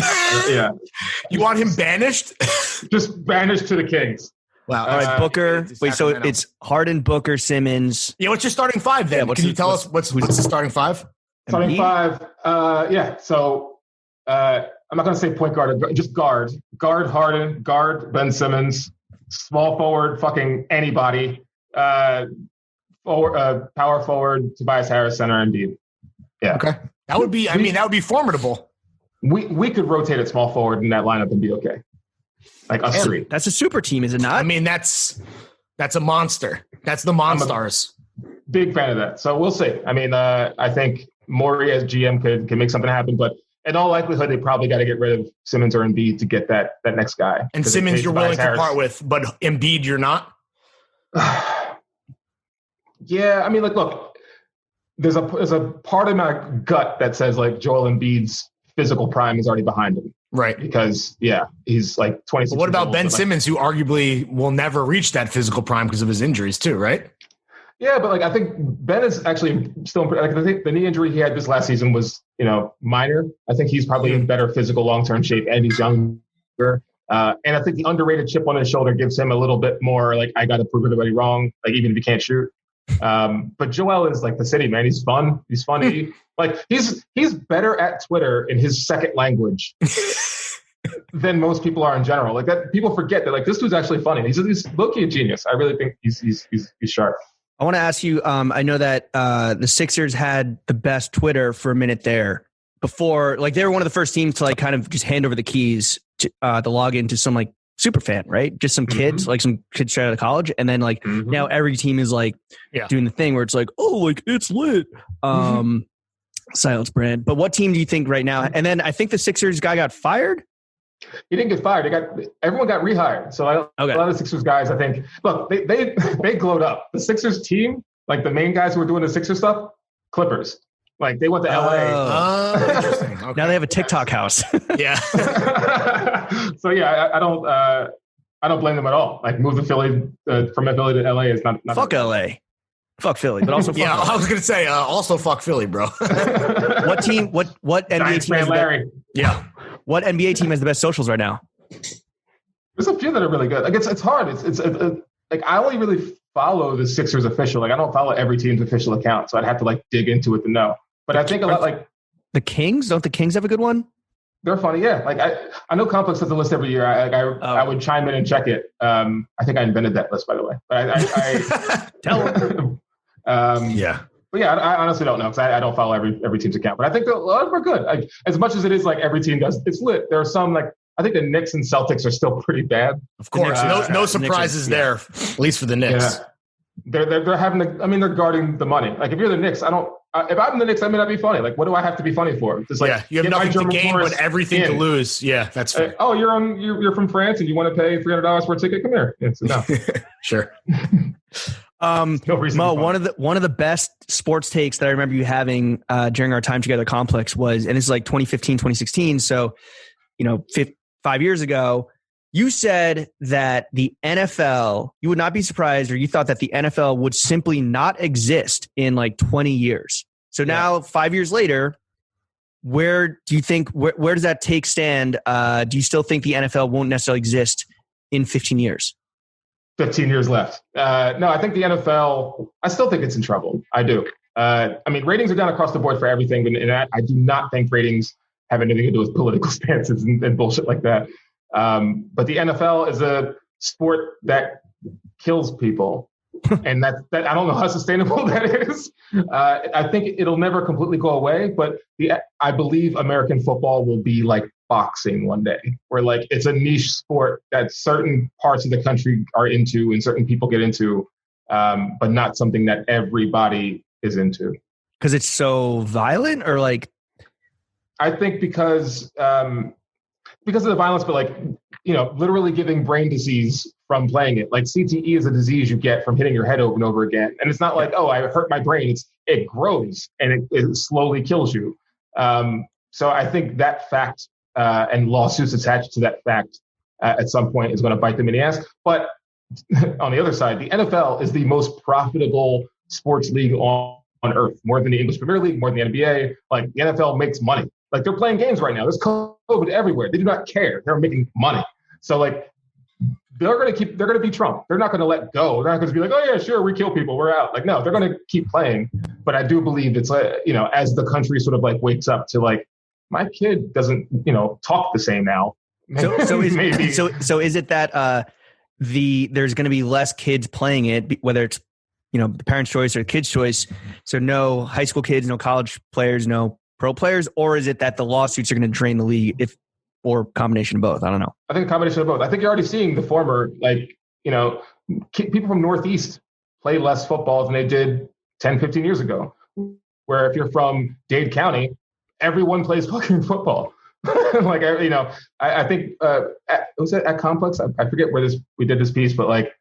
Yeah. You want him banished? Just banished to the Kings. Wow. All right, Booker. Wait, so it's Harden, Booker, Simmons. Yeah, what's your starting five then? Can you tell us what's the starting five? Starting five. So I'm not going to say point guard, just guard. Guard Harden, guard Ben Simmons, small forward, fucking anybody. Power forward, Tobias Harris, center, Embiid. Yeah. Okay. That would be formidable. We could rotate at small forward in that lineup and be okay. Like us three. That's a super team, is it not? I mean, that's a monster. That's the Monstars. Big fan of that. So we'll see. I mean, I think Maurice as GM could make something happen, but in all likelihood, they probably got to get rid of Simmons or Embiid to get that next guy. And Simmons you're willing to part with, but Embiid you're not? Yeah, I mean, look, there's a part of my gut that says like Joel Embiid's physical prime is already behind him. Right. Because, he's like 26. But what about Ben Simmons, who arguably will never reach that physical prime because of his injuries too, right? Yeah, but like I think Ben is actually still. Like, I think the knee injury he had this last season was, minor. I think he's probably in better physical long-term shape, and he's younger. And I think the underrated chip on his shoulder gives him a little bit more like I got to prove everybody wrong. Like even if he can't shoot. But Joel is like the city, man. He's fun. He's funny. Like he's better at Twitter in his second language than most people are in general. Like that, people forget that like this dude's actually funny. He's low-key a genius. I really think he's sharp. I want to ask you, I know that the Sixers had the best Twitter for a minute there before, like they were one of the first teams to like kind of just hand over the keys to the login to some like super fan, right? Just some kids, like some kids straight out of college. And then like now every team is like doing the thing where it's like, oh, like it's lit. Silence brand. But what team do you think right now? And then I think the Sixers guy got fired. He didn't get fired. Everyone got rehired. So a lot of Sixers guys, I think, look, they glowed up. The Sixers team, like the main guys who were doing the Sixers stuff, Clippers. Like they went to LA. Oh, interesting. Okay. Now they have a TikTok house. Yeah. So I don't blame them at all. Like move to Philly from Philly to LA is not fuck LA. Fuck Philly, but also fuck LA. I was gonna say also fuck Philly, bro. What team? What NBA team? Man Larry. What NBA team has the best socials right now? There's a few that are really good. Like it's hard. It's like I only really follow the Sixers official. Like I don't follow every team's official account, so I'd have to like dig into it to know. But I think a lot like the Kings. Don't the Kings have a good one? They're funny, yeah. Like I know Complex has a list every year. I would chime in and check it. I think I invented that list, by the way. But I tell them. But But yeah, I honestly don't know because I don't follow every team's account. But I think a lot of them are good. As much as it is like every team does, it's lit. There are some like I think the Knicks and Celtics are still pretty bad. Of course, no surprises there, at least for the Knicks. Yeah. They're having they're guarding the money. Like if you're the Knicks, if I'm the Knicks, I may not be funny. Like, what do I have to be funny for? Just like you have nothing to gain but everything to lose. Yeah, that's fair. You're from France and you want to pay $300 for a ticket? Come here. No. Sure. No reason. Mo, one of the best sports takes that I remember you having during our time together complex was, and this is like 2015, 2016. So, 5 years ago, you said that the NFL, you would not be surprised, or you thought that the NFL would simply not exist in like 20 years. So now 5 years later, where do you think, where does that take stand? Do you still think the NFL won't necessarily exist in 15 years? 15 years left. No, I think the NFL, I still think it's in trouble. I do. Ratings are down across the board for everything. And I do not think ratings have anything to do with political stances and bullshit like that. But the NFL is a sport that kills people. And that I don't know how sustainable that is. I think it'll never completely go away, but I believe American football will be like boxing one day, where like it's a niche sport that certain parts of the country are into and certain people get into, but not something that everybody is into. Because it's so violent, or like? I think because of the violence, but like, literally giving brain disease from playing it. Like CTE is a disease you get from hitting your head over and over again. And it's not like, oh, I hurt my brain. It grows and it slowly kills you. So I think that fact and lawsuits attached to that fact at some point is going to bite them in the ass. But on the other side, the NFL is the most profitable sports league on earth, more than the English Premier League, more than the NBA. Like the NFL makes money. Like they're playing games right now. There's COVID everywhere. They do not care. They're making money. So like they're going to be Trump. They're not going to let go. They're not going to be like, oh yeah, sure, we kill people, we're out. Like no, they're going to keep playing. But I do believe it's as the country sort of like wakes up to like my kid doesn't talk the same now. So is it that there's going to be less kids playing it, whether it's the parents' choice or the kids' choice? So no high school kids, no college players, no pro players, or is it that the lawsuits are going to drain the league, or combination of both? I don't know. I think a combination of both. I think you're already seeing the former, like, people from Northeast play less football than they did 10, 15 years ago, where if you're from Dade County, everyone plays fucking football. Like, I think, was it at Complex? I forget where we did this piece, but like,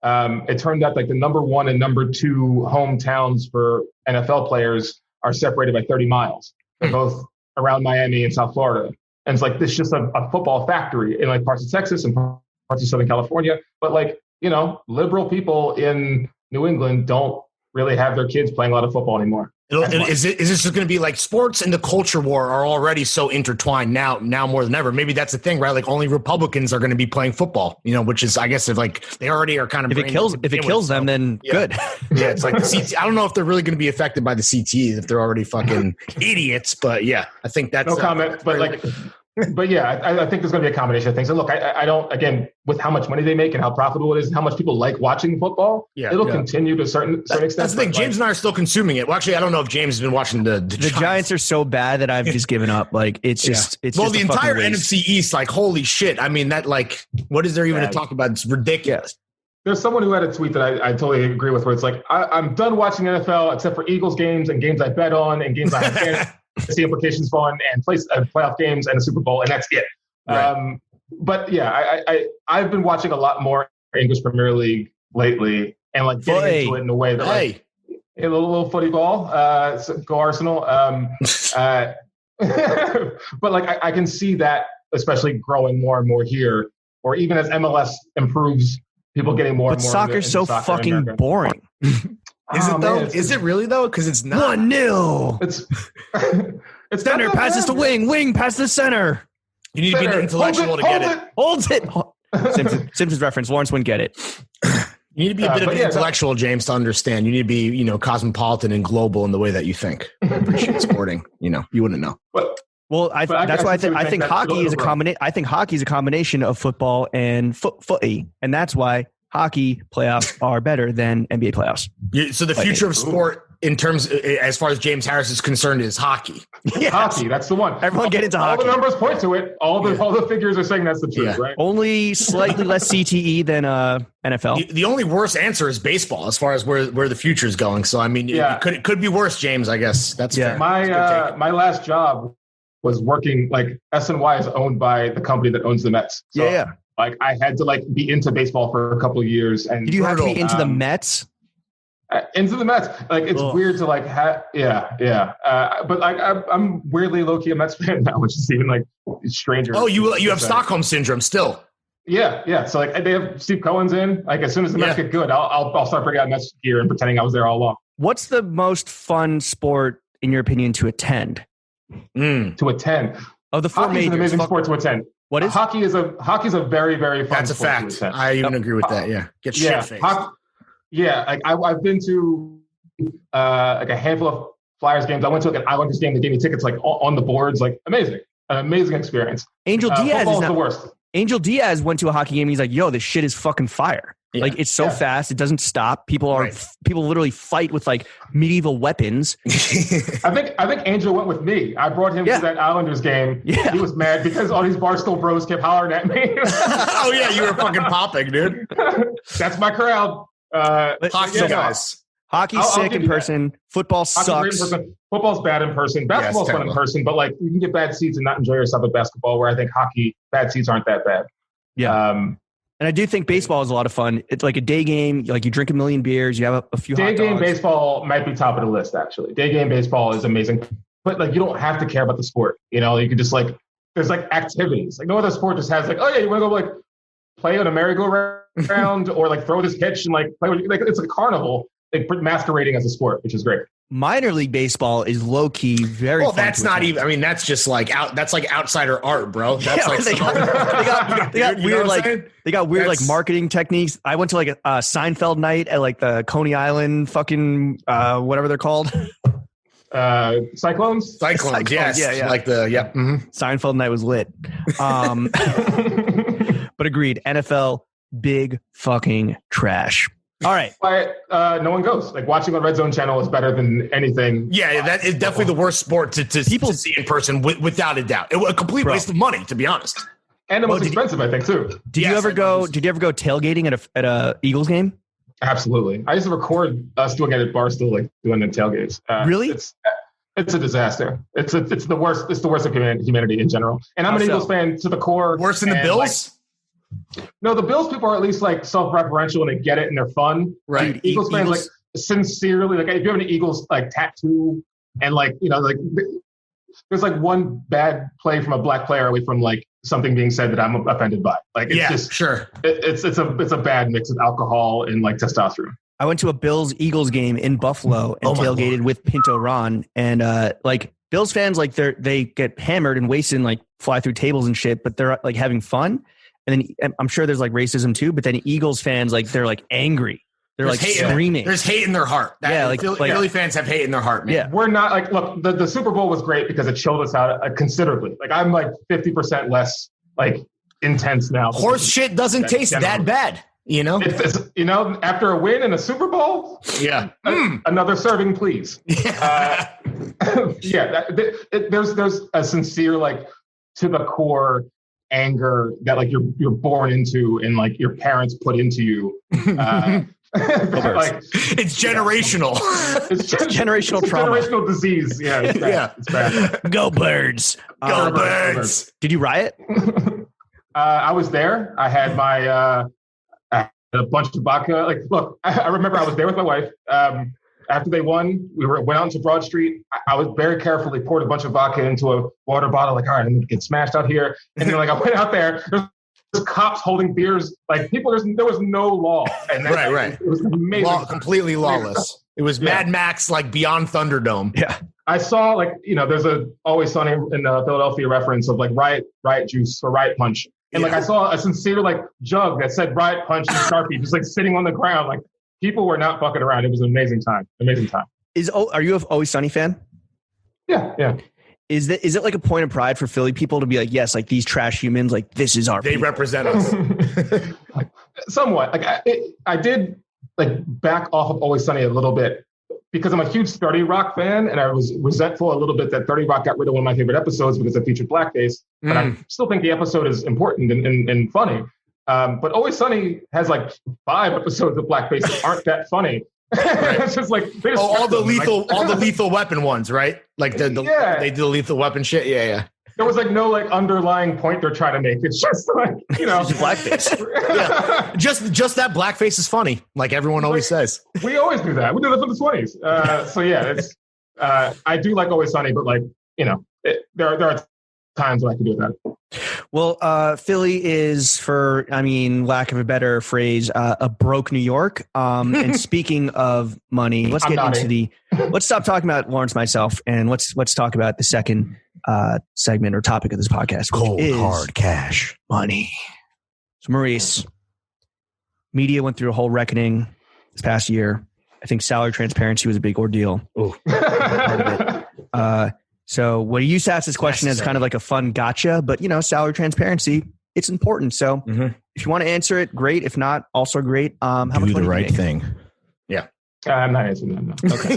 it turned out like the number 1 and number 2 hometowns for NFL players are separated by 30 miles. They're both around Miami and South Florida. And it's like, this is just a football factory in like parts of Texas and parts of Southern California. But like, liberal people in New England don't really have their kids playing a lot of football anymore. Is this just going to be like sports and the culture war are already so intertwined now more than ever? Maybe that's the thing, right? Like only Republicans are going to be playing football, which is, I guess, if like they already are kind of. If it kills them, then good. Yeah, it's like the CT. I don't know if they're really going to be affected by the CTE if they're already fucking idiots, but yeah, I think that's no comment. But like. But yeah, I think there's going to be a combination of things. And look, I don't, again, with how much money they make and how profitable it is and how much people like watching football, it'll continue to a certain extent. That's the thing. James and I are still consuming it. Well, actually, I don't know if James has been watching the Giants are so bad that I've just given up. Like, it's just, it's well, just the entire NFC East, like, holy shit. I mean, that, like, what is there even to talk about? It's ridiculous. There's someone who had a tweet that I totally agree with, where it's like, I'm done watching NFL except for Eagles games and games I bet on and games I have fantasy implications on and playoff games and a Super Bowl, and that's it. Right. But yeah, I've been watching a lot more English Premier League lately, and like getting into it in a way that like a little footy ball, so go Arsenal. But like I can see that especially growing more and more here, or even as MLS improves, people getting more. But and more. Soccer's so fucking boring. Is it though? Is it really though? Because it's not 1-0. It's center passes to wing passes to center. You need to be intellectual to get it. Holds it. Simpsons reference. Lawrence wouldn't get it. You need to be a bit of an intellectual, James, to understand. You need to be, cosmopolitan and global in the way that you think. I appreciate sporting. You wouldn't know. Well, that's why I think hockey is a combination. I think hockey is a combination of football and footy, and that's why hockey playoffs are better than NBA playoffs. So the future of sport in terms, as far as James Harris is concerned, is hockey. Yes. Hockey, that's the one. Everyone get into hockey. All the numbers point to it. All the figures are saying that's the truth, right? Only slightly less CTE than NFL. The only worse answer is baseball, as far as where the future is going. So I mean, it could be worse, James. I guess that's fair. My last job was working, like, SNY is owned by the company that owns the Mets. So, like, I had to, like, be into baseball for a couple of years. And did you have to be into the Mets? Into the Mets, like, it's weird to, like, but like I'm weirdly low key a Mets fan now, which is even, like, stranger. Oh, you have Stockholm syndrome still. Yeah. So, like, they have Steve Cohen's in. Like, as soon as the Mets get good, I'll start bringing out Mets gear and pretending I was there all along. What's the most fun sport, in your opinion, to attend? To attend. Oh, the four Hockey's majors. an amazing sport to attend. What is hockey? Is a very, very fun. That's a sport fact. To attend. I even agree with that. Yeah, get shit faced. Like I've been to like a handful of Flyers games. I went to, like, an Islanders game. They gave me tickets, like, on the boards. Like, an amazing experience. Angel Diaz is the worst. Angel Diaz went to a hockey game. And he's like, "Yo, this shit is fucking fire." Yeah. Like, it's so fast. It doesn't stop. People literally fight with, like, medieval weapons. I think Angel went with me. I brought him to that Islanders game. Yeah. He was mad because all these Barstool bros kept hollering at me. Oh yeah, you were fucking popping, dude. That's my crowd. Hockey guys. Hockey's sick in person. Football sucks. Football's bad in person. Basketball's fun in person, but, like, you can get bad seats and not enjoy yourself at basketball, where I think hockey, bad seats aren't that bad. Yeah. And I do think baseball is a lot of fun. It's like a day game. Like, you drink a million beers. You have a few hot dogs. Day game baseball might be top of the list, actually. Day game baseball is amazing. But, like, you don't have to care about the sport. You know, you can just, like, there's, like, activities. Like, no other sport just has, like, oh, yeah, you want to go, like, play on a merry-go-round or, like, throw this pitch and, like, play. Like, it's a carnival, like, masquerading as a sport, which is great. Minor league baseball is low key very. Well, that's not even. I mean, that's just like that's like outsider art, bro. That's like they got weird like marketing techniques. I went to, like, a Seinfeld night at, like, the Coney Island fucking whatever they're called. Cyclones, yes, yeah. Like the Seinfeld night was lit. But agreed. NFL, big fucking trash. All right. No one goes. Like, watching on Red Zone channel is better than anything. Yeah, that is definitely the worst sport to see in person, without a doubt. It was a complete waste of money, to be honest. And it was expensive, I think, too. Did you ever go tailgating at a Eagles game? Absolutely. I used to record us doing it at Barstool, like, doing the tailgates. Really? It's a disaster. It's the worst. It's the worst of humanity in general. And I'm an Eagles fan to the core. Worse than the Bills? No, the Bills people are at least, like, self-referential and they get it and they're fun. Right. Like, Eagles fans, like, sincerely, like, if you have an Eagles, like, tattoo and, like, you know, like, there's, like, one bad play from a black player away from, like, something being said that I'm offended by. Like, it's just sure. It's a bad mix of alcohol and, like, testosterone. I went to a Bills-Eagles game in Buffalo and tailgated with Pinto Ron, and like, Bills fans, like, they get hammered and wasted and, like, fly through tables and shit, but they're, like, having fun. And then I'm sure there's, like, racism too, but then Eagles fans, like, they're, like, angry. They're, like, screaming. There's hate in their heart. Philly fans have hate in their heart, man. Yeah. We're not, like, look, the Super Bowl was great because it chilled us out considerably. Like, I'm, like, 50% less, like, intense now. Horse shit doesn't taste that bad, you know? It's, you know, after a win in a Super Bowl, another serving, please. There's a sincere, like, to the core anger that, like, you're born into and, like, your parents put into you. Like, it's generational. It's generational trauma. Generational disease. Yeah, it's bad. It's bad. Go Birds. Go Birds. Did you riot? I was there. I had my I had a bunch of vodka. Like, look, I remember I was there with my wife. After they won, went out into Broad Street. I was very carefully poured a bunch of vodka into a water bottle. Like, all right, I'm gonna get smashed out here. And then, like, I went out there. There's cops holding beers. Like, there was no law. And right. It was amazing. Completely lawless. It was Mad Max, like, beyond Thunderdome. Yeah. I saw, like, you know, there's a Always Sunny in Philadelphia reference of, like, riot juice or riot punch. And, like, I saw a sincere, like, jug that said riot punch and Sharpie just, like, sitting on the ground. Like, people were not fucking around. It was an amazing time. Are you an Always Sunny fan? Yeah. Is it like a point of pride for Philly people to be like, yes, like, these trash humans, like, this is our They people. represent us. Somewhat. Like, I did, like, back off of Always Sunny a little bit because I'm a huge 30 Rock fan, and I was resentful a little bit that 30 Rock got rid of one of my favorite episodes because it featured blackface. But I still think the episode is important and funny. But Always Sunny has like 5 episodes of blackface that aren't that funny. Right. It's just like all the lethal weapon ones, right? Like they did the lethal weapon shit. Yeah. There was like no like underlying point they're trying to make. It's just like, just blackface. Yeah. Just that blackface is funny, like everyone always says. We always do that. We do that for the 20s. So yeah, it's I do like Always Sunny, but like there are times when I can do that. Well, Philly is, for lack of a better phrase, a broke New York. And speaking of money, let's stop talking about Lawrence myself, and let's talk about the second segment or topic of this podcast, cold is hard cash money. So Maurice, media went through a whole reckoning this past year. I think salary transparency was a big ordeal. Oh, part of it. So what you used to ask this question as kind of like a fun gotcha, but salary transparency, it's important. So if you want to answer it, great. If not, also great. How much money do the right you make? thing. Yeah. I'm not answering that. No. Okay.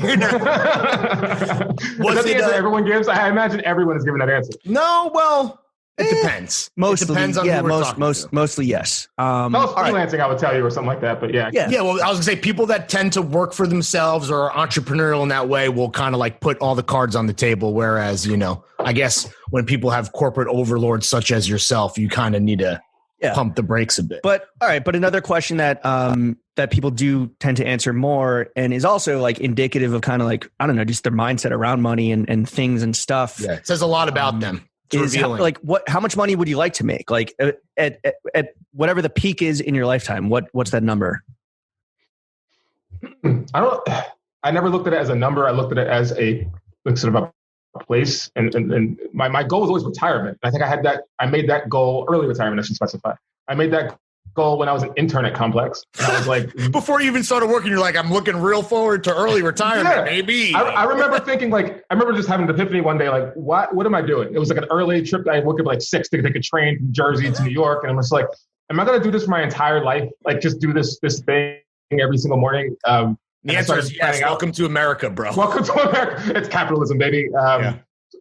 What's the answer everyone gives? I imagine everyone is giving that answer. No, well, it depends. Mostly, it depends on who we're talking to. Mostly, yes. If I was freelancing, I would tell you or something like that. But yeah. Well, I was gonna say people that tend to work for themselves or are entrepreneurial in that way will kind of like put all the cards on the table. Whereas, I guess when people have corporate overlords such as yourself, you kind of need to pump the brakes a bit. But all right, but another question that that people do tend to answer more and is also like indicative of kind of like, I don't know, just their mindset around money and things and stuff. Yeah, it says a lot about them. Is how much money would you like to make? Like at whatever the peak is in your lifetime, what's that number? I never looked at it as a number. I looked at it as a sort of a place. And my goal was always retirement. I think I made that goal, early retirement, I should specify. I made that goal when I was an intern at Complex. And I was like, before you even started working, you're like, I'm looking real forward to early retirement, maybe. I remember thinking I remember just having an epiphany one day, like, what am I doing? It was like an early trip that I woke up like 6 to take a train from Jersey to New York. And I'm just like, am I going to do this for my entire life? Like just do this thing every single morning? The answer is yes. Welcome to America, bro. Welcome to America. It's capitalism, baby.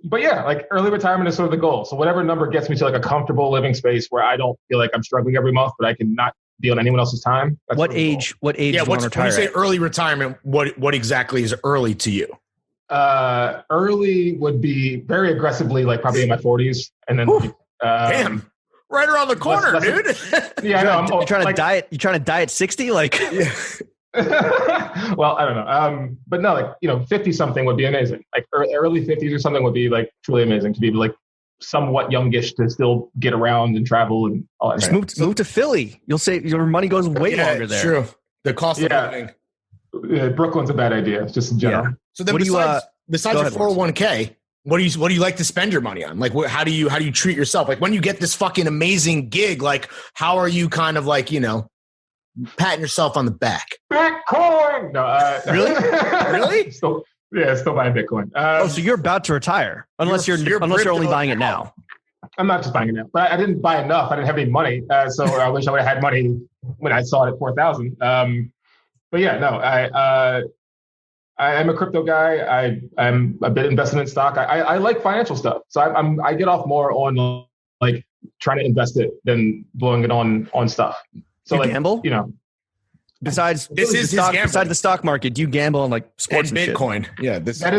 But yeah, like early retirement is sort of the goal. So whatever number gets me to like a comfortable living space where I don't feel like I'm struggling every month, but I can not be on anyone else's time. What age? What age? Yeah. When you say early retirement, what exactly is early to you? Early would be very aggressively, like probably in my 40s, and then damn, right around the corner, dude. Yeah, I know. You're trying to diet. You're trying to diet 60, like. Yeah. Well, I don't know. But no, 50 something would be amazing. Like early 50s or something would be like truly amazing to be like somewhat youngish to still get around and travel and all that. Just move to Philly. You'll save your money goes way longer there. True. The cost of living. Brooklyn's a bad idea, just in general. Yeah. So then besides your 401k, what do you like to spend your money on? Like, how do you treat yourself? Like when you get this fucking amazing gig, like how are you kind of like, patting yourself on the back? Bitcoin. No, really? Really? Still buying Bitcoin. So you're about to retire, unless you're only buying it now. I'm not just buying it now, but I didn't buy enough. I didn't have any money, so I wish I would have had money when I saw it at 4,000. But yeah, no, I am a crypto guy. I'm a bit invested in stock. I like financial stuff, so I get off more on like trying to invest it than blowing it on stuff. So you gamble? Besides the stock market, do you gamble on like sports and Bitcoin? Shit? Yeah, that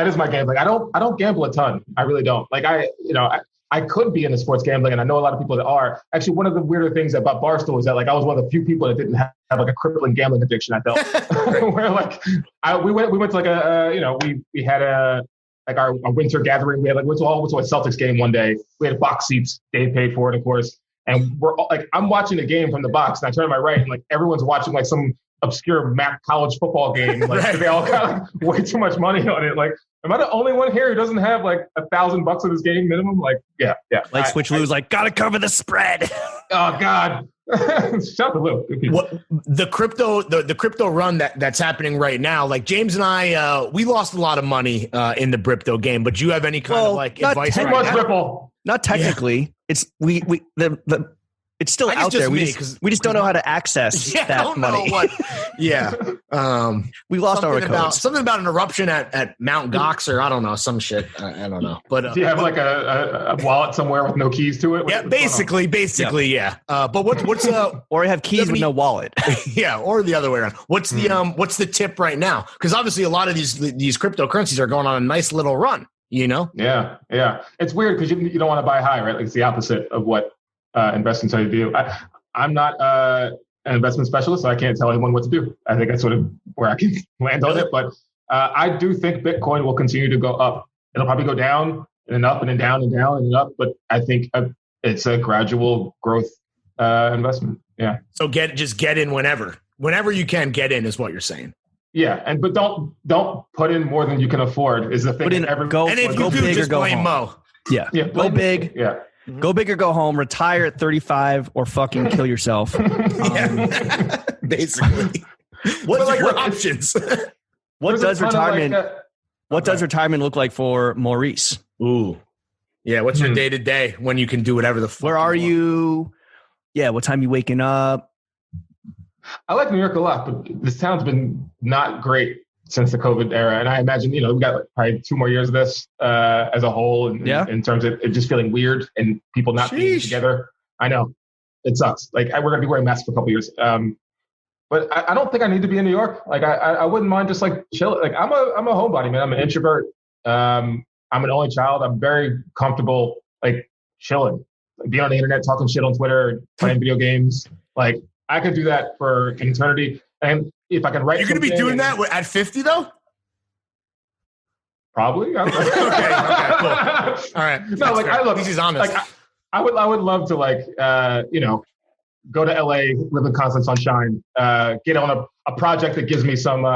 is my gambling. I don't gamble a ton. I really don't. Like I could be into sports gambling, and I know a lot of people that are. Actually, one of the weirder things about Barstool is that like I was one of the few people that didn't have like a crippling gambling addiction. I felt where like we went to like we had our winter gathering. We had went to a Celtics game one day. We had box seats. Dave paid for it, of course. And we're all, like, I'm watching the game from the box, and I turn to my right, and like everyone's watching like some obscure MAC college football game. Like right. They all got like way too much money on it. Like, am I the only one here who doesn't have like $1,000 of this game minimum? Like, yeah. Like switch lose, like gotta cover the spread. Oh God. Shut the loop. What the crypto run that's happening right now? Like James and I, we lost a lot of money in the crypto game. But do you have any kind of like advice? Too much Ripple. Not technically. Yeah. It's the It's still I guess out there. just We me, just 'cause- we just don't know how to access Yeah, I that don't money. know what. Yeah. We lost our Something about, codes. something about an eruption at Mount Gox or I don't know, some shit. I don't know. But Do you have like a wallet somewhere with no keys to it? yeah, basically, yeah. But what's Or you have keys with no wallet. yeah, or the other way around. What's the tip right now? Because obviously a lot of these cryptocurrencies are going on a nice little run. You know? Yeah. It's weird because you don't want to buy high, right? Like it's the opposite of what investing tell you to do. I'm not an investment specialist, so I can't tell anyone what to do. I think that's sort of where I can land on it. But I do think Bitcoin will continue to go up. It'll probably go down and then up and then down and down and up. But I think it's a gradual growth investment. Yeah. So just get in whenever you can get in is what you're saying. Yeah, but don't put in more than you can afford is the thing. And if you do, big just or go blame home. Mo. Yeah. Go big. Yeah. Go big or go home. Retire at 35 or fucking kill yourself. Basically. What are your options? What does retirement look like for Maurice? Ooh. Yeah, what's your day to day when you can do whatever the fuck? Where are you? Yeah, what time you waking up? I like New York a lot, but this town's been not great since the COVID era. And I imagine, we've got like probably 2 more years of this as a whole in terms of it just feeling weird and people not being together. I know. It sucks. Like we're going to be wearing masks for a couple of years. But I don't think I need to be in New York. Like I wouldn't mind just like chill. Like I'm a homebody, man. I'm an introvert. I'm an only child. I'm very comfortable like chilling, like, being on the internet, talking shit on Twitter, playing video games. Like I could do that for an eternity. And if I can write, you're going to be doing that at 50 though? Probably. Okay, cool. All right. No, like I look. He's honest. Like I would love to like go to LA, live in constant sunshine, get on a project that gives me some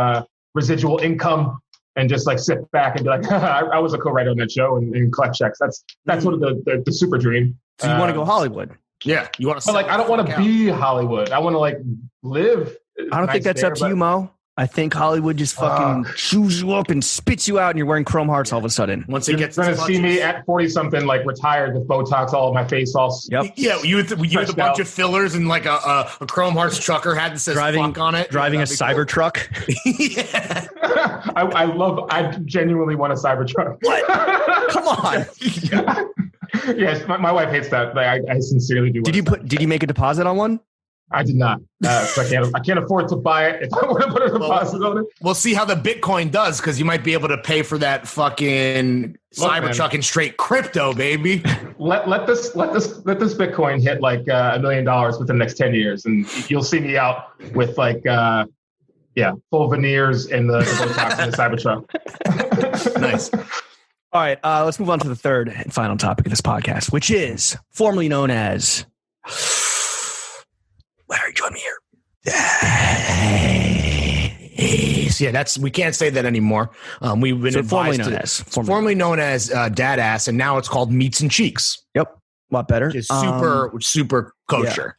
residual income, and just like sit back and be like, I was a co-writer on that show and collect checks. That's sort of the super dream. So you want to go Hollywood? Yeah, you want to. But like, I don't want to be Hollywood. I want to like live. I don't think that's up to you, Mo. I think Hollywood just fucking chews you up and spits you out, and you're wearing chrome hearts all of a sudden. Once it gets, you're going to see me at 40-something, like retired with Botox all over my face, all. Yep. Yeah, you with a bunch of fillers and like a chrome hearts trucker hat that says "fuck" on it, driving a Cybertruck. Yeah, I genuinely want a Cybertruck. What? Come on. Yes, my wife hates that. Like, I sincerely do. Did you make a deposit on one? I did not. So I can't afford to buy it. If I want to put a deposit on it, we'll see how the Bitcoin does, because you might be able to pay for that fucking Cybertruck in straight crypto, baby. Let this Bitcoin hit like $1 million within the next 10 years, and you'll see me out with like full veneers and the Botox and the Cybertruck. Nice. All right, let's move on to the third and final topic of this podcast, which is formerly known as. Larry, join me here. Yeah, we can't say that anymore. We've been formerly known as Dad Ass, and now it's called Meats and Cheeks. Yep, a lot better. It's super kosher. Yeah.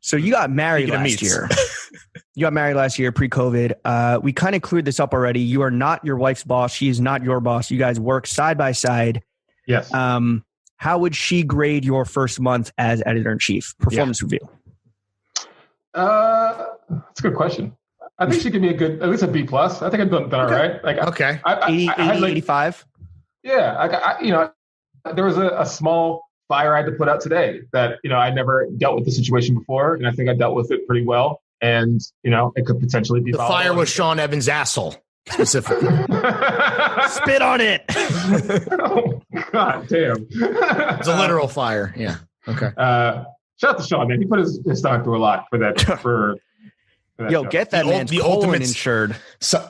So you got married last year. You got married last year, pre-COVID. We kind of cleared this up already. You are not your wife's boss. She is not your boss. You guys work side by side. Yes. How would she grade your first month as editor-in-chief? Performance review. That's a good question. I think she could be at least a B+. I think I've done all right. Like, okay. 85? Yeah. There was a small fire I had to put out today that, I never dealt with the situation before. And I think I dealt with it pretty well. And, it could potentially be. The fire was Sean Evans' asshole, specifically. Spit on it. Oh, God damn. It's a literal fire. Yeah. Okay. Shout out to Sean, man. He put his stomach through a lot for that. Yo, show. Get that man's colon insured. So,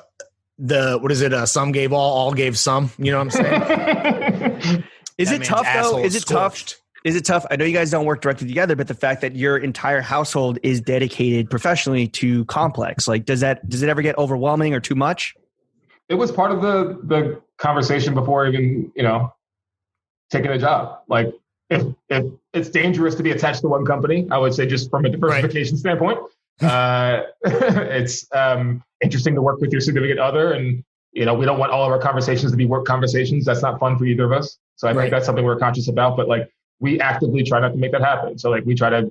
what is it? Some gave all gave some. You know what I'm saying? Is it tough though? Is it tough? Is it tough? I know you guys don't work directly together, but the fact that your entire household is dedicated professionally to Complex, like, does it ever get overwhelming or too much? It was part of the conversation before even taking a job. Like, if it's dangerous to be attached to one company, I would say, just from a diversification standpoint, it's interesting to work with your significant other, and we don't want all of our conversations to be work conversations. That's not fun for either of us. So I think that's something we're conscious about. But like, we actively try not to make that happen. So like, we try to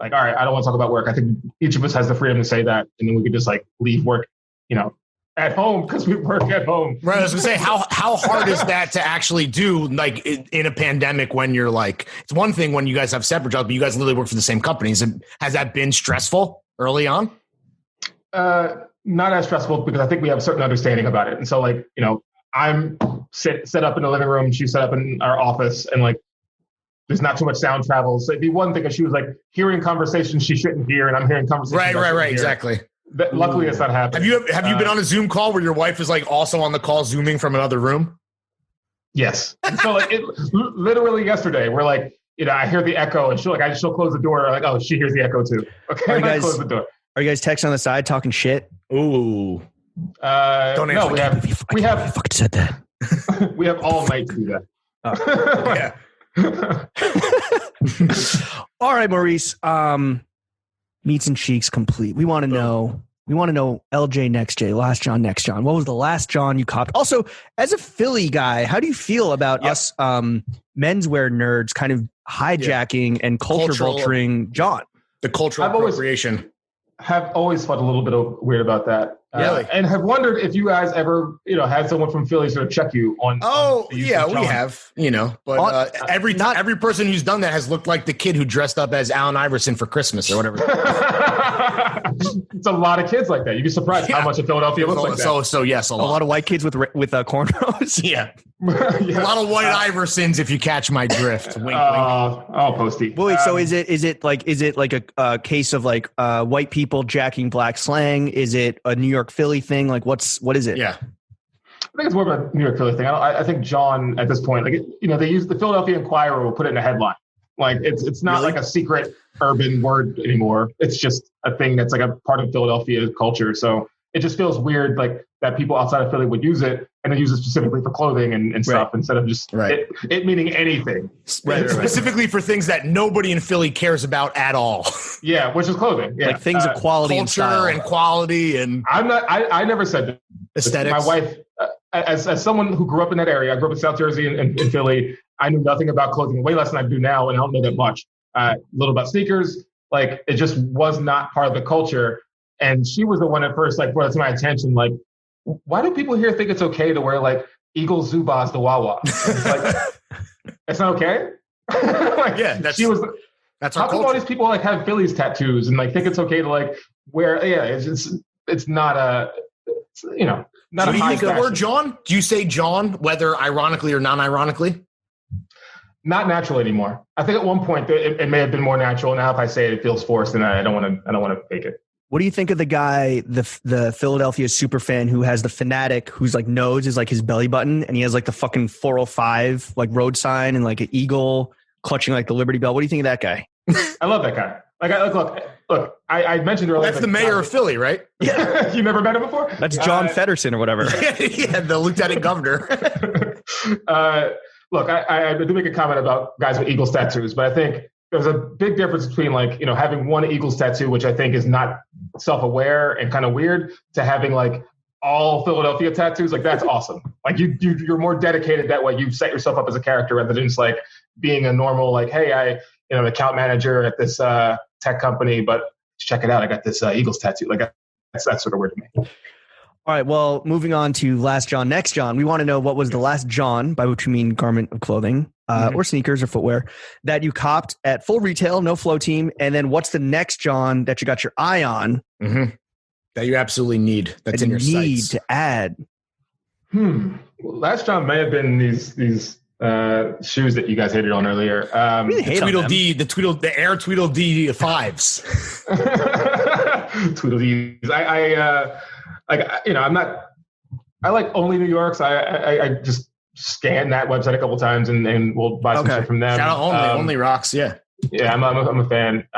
like, all right, I don't want to talk about work. I think each of us has the freedom to say that, and then we could just like leave work, at home because we work at home. Right. I was gonna say, how hard is that to actually do, like in a pandemic when you're like, it's one thing when you guys have separate jobs, but you guys literally work for the same companies. And has that been stressful early on? Not as stressful because I think we have a certain understanding about it. And so like, I'm set up in the living room, she's set up in our office, and like there's not too much sound travel. So it'd be one thing if she was like hearing conversations she shouldn't hear, and I'm hearing conversations. Right. Exactly. But luckily, it's not happening. Have you been on a Zoom call where your wife is like also on the call zooming from another room? Yes. And so like literally yesterday, we're like, I hear the echo, and she'll close the door. Like, oh, she hears the echo too. Okay, close the door. Are you guys texting on the side talking shit? Ooh. Don't answer. No, we have you fucking said that. We have all night to do that. Yeah. All right, Maurice. Meats and cheeks complete. We want to know LJ next J, last John next John. What was the last John you copped? Also, as a Philly guy, how do you feel about us menswear nerds kind of hijacking and vulturing John? The cultural appropriation. Have always felt a little bit weird about that. Really? And have wondered if you guys ever, had someone from Philly sort of check you on. We have, but every person who's done that has looked like the kid who dressed up as Allen Iverson for Christmas or whatever. It's a lot of kids like that. You'd be surprised how much of Philadelphia looks like that. So yes, a lot of white kids with cornrows. Yeah. A lot of white Iversons, if you catch my drift. Wink, wink. Oh, Posty. Well, wait, so is it like a case of like white people jacking black slang? Is it a New York Philly thing? Like what is it? Yeah. I think it's more of a New York Philly thing. I think John at this point, they use the Philadelphia Inquirer will put it in a headline. Like it's not like a secret urban word anymore. It's just a thing that's like a part of Philadelphia culture. So it just feels weird, like that people outside of Philly would use it and then use it specifically for clothing and stuff instead of just it meaning anything. Right. Specifically for things that nobody in Philly cares about at all. Yeah, which is clothing. Yeah. Like things of quality, culture, and style. And quality, and I never said that. Aesthetics. My wife, as someone who grew up in that area, I grew up in South Jersey and in Philly. I knew nothing about clothing, way less than I do now, and I don't know that much. A little about sneakers, like it just was not part of the culture. And she was the one at first, like, brought it to my attention, like, why do people here think it's okay to wear like Eagle Zubaz the Wawa? It's like, it's not okay. That's our how come all these people like have Phillies tattoos and like think it's okay to like wear? Yeah, it's not a, not a high fashion. The word John? Do you say John, whether ironically or non-ironically? Not natural anymore. I think at one point it may have been more natural. Now if I say it, it feels forced, and I don't want to fake it. What do you think of the guy, the Philadelphia super fan who has the fanatic whose like nose is like his belly button, and he has like the fucking 405 like road sign and like an eagle clutching like the Liberty Bell? What do you think of that guy? I love that guy. Look. I mentioned earlier. That's the mayor of Philly, right? Yeah, you never met him before. That's John Feddersen or whatever. Yeah, the lieutenant governor. Look, I do make a comment about guys with Eagles tattoos, but I think there's a big difference between like, having one Eagles tattoo, which I think is not self-aware and kind of weird, to having like all Philadelphia tattoos. Like that's awesome. Like you're more dedicated that way. You set yourself up as a character rather than just like being a normal, like, hey, I'm an account manager at this tech company, but check it out. I got this Eagles tattoo. Like that's sort of weird to me. All right, well, moving on to last John, next John. We want to know what was the last John, by which we mean garment of clothing or sneakers or footwear, that you copped at full retail, no flow team. And then what's the next John that you got your eye on? Mm-hmm. That you absolutely need. That's in your sights. Need to add. Well, last John may have been these shoes that you guys hated on earlier. The Air Tweedledee 5s. Tweedledees. I like only New York's. I just scanned that website a couple times and we'll buy some shit from them. Shout out only rocks. Yeah. Yeah. I'm a fan.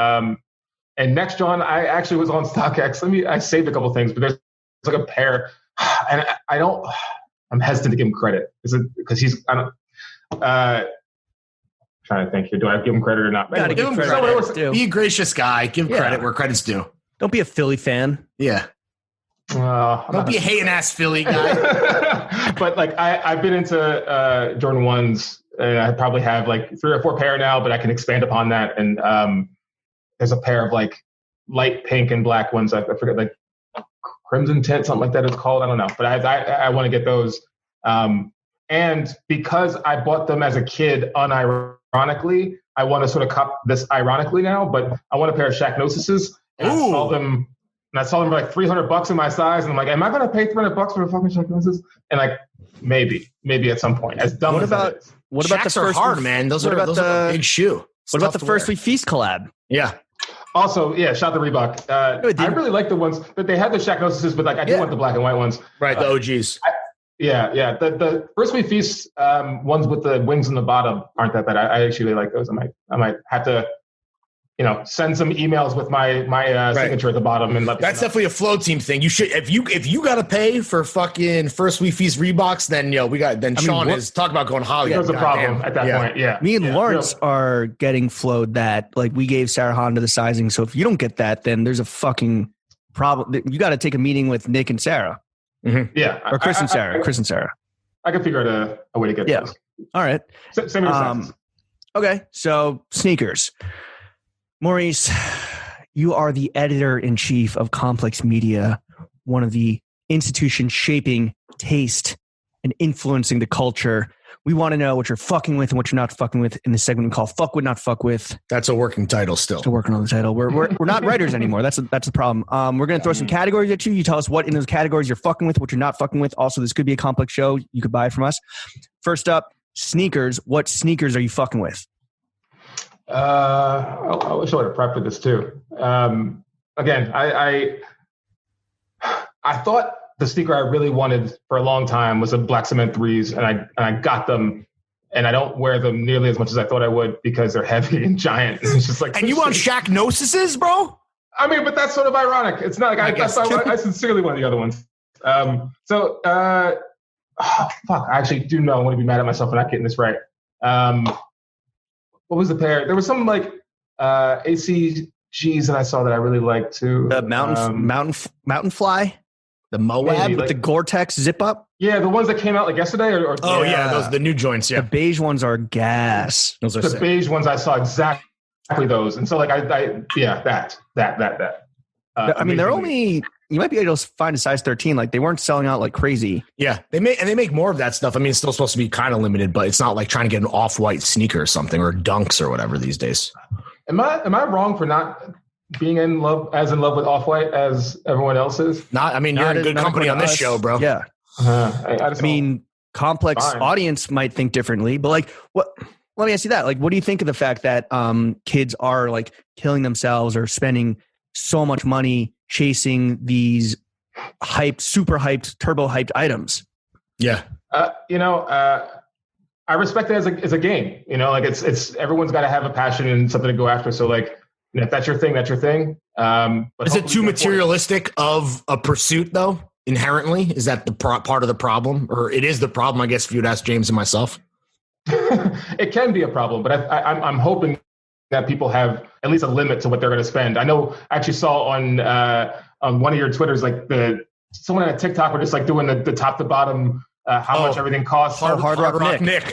And next, John, I actually was on StockX. I saved a couple things, but there's like a pair, and I'm hesitant to give him credit. Is it because trying to think here. Do I give him credit or not? Gotta give him credit. Be a gracious guy. Give credit where credit's due. Don't be a Philly fan. Yeah. Don't be a hating ass Philly guy. But like I've been into Jordan 1s, and I probably have like 3 or 4 pair now, but I can expand upon that. And there's a pair of like light pink and black ones. I forget, like crimson tint, something like that it's called. I don't know, but I want to get those. And because I bought them as a kid unironically, I want to sort of cop this ironically now, but I want a pair of Shaq Gnosises. And I saw them for like $300 in my size. And I'm like, am I going to pay $300 for a fucking Shaq Gnosis? And like, maybe at some point. As dumb as that is. What about Shaqs the first are hard, man? Those are a big shoe. It's what about the tough to First wear. We Feast collab? Yeah. Also, yeah, shout the Reebok. I really like the ones, but they had the Shaq Gnosises, but like I do want the black and white ones. Right, the OGs. Yeah. The First We Feast ones with the wings on the bottom aren't that bad. I actually like those. I might have to, send some emails with my signature at the bottom and let. That's definitely a flow team thing. You should if you got to pay for fucking First We Feast Reeboks, then Sean is talk about going Hollywood. There's a problem at that point. Yeah. Me and Lawrence are getting flowed that like we gave Sarah Honda the sizing. So if you don't get that, then there's a fucking problem. You got to take a meeting with Nick and Sarah. Mm-hmm. Yeah. Or Chris and Sarah. Chris and Sarah. I can figure out a way to get those. All right. Same as okay. So sneakers. Maurice, you are the editor-in-chief of Complex Media, one of the institutions shaping taste and influencing the culture. We want to know what you're fucking with and what you're not fucking with in the segment we call Fuck With Not Fuck With. That's a working title still. Still working on the title. We're not writers anymore. That's the problem. We're going to throw some categories at you. You tell us what in those categories you're fucking with, what you're not fucking with. Also, this could be a complex show. You could buy it from us. First up, sneakers. What sneakers are you fucking with? I wish I would have prepped for this too. Again, I thought the sneaker I really wanted for a long time was a Black Cement 3s, and I got them, and I don't wear them nearly as much as I thought I would because they're heavy and giant. It's just like, and you want Shaq Gnosises, bro? I mean, but that's sort of ironic. It's not like I sincerely want the other ones. Fuck, I actually do know. I want to be mad at myself for not getting this right. What was the pair? There was some like ACGs that I saw that I really liked too. The mountain fly, the Moab with the Gore-Tex zip up. Yeah, the ones that came out like yesterday. Those the new joints. Yeah, the beige ones are gas. Those are the sick. beige ones. I saw exactly those, and so like that. I mean, they're only. You might be able to find a size 13. Like they weren't selling out like crazy. Yeah, they make more of that stuff. I mean, it's still supposed to be kind of limited, but it's not like trying to get an off-white sneaker or something or Dunks or whatever these days. Am I wrong for not being in love with off-white as everyone else is? Not. I mean, you're in good company on this show, bro. Yeah. I mean, complex audience might think differently, but like, what? Let me ask you that. Like, what do you think of the fact that kids are like killing themselves or spending so much money chasing these super hyped, turbo hyped items? Yeah. I respect it as a game, like it's everyone's got to have a passion and something to go after. So like, if that's your thing, that's your thing. But is it too materialistic of a pursuit though? Inherently, is that the part of the problem, or it is the problem? I guess if you'd ask James and myself, it can be a problem, but I'm hoping that people have at least a limit to what they're going to spend. I know I actually saw on one of your Twitters, like someone on a TikTok were just like doing the top to bottom, how much everything costs. Hard Rock Nick.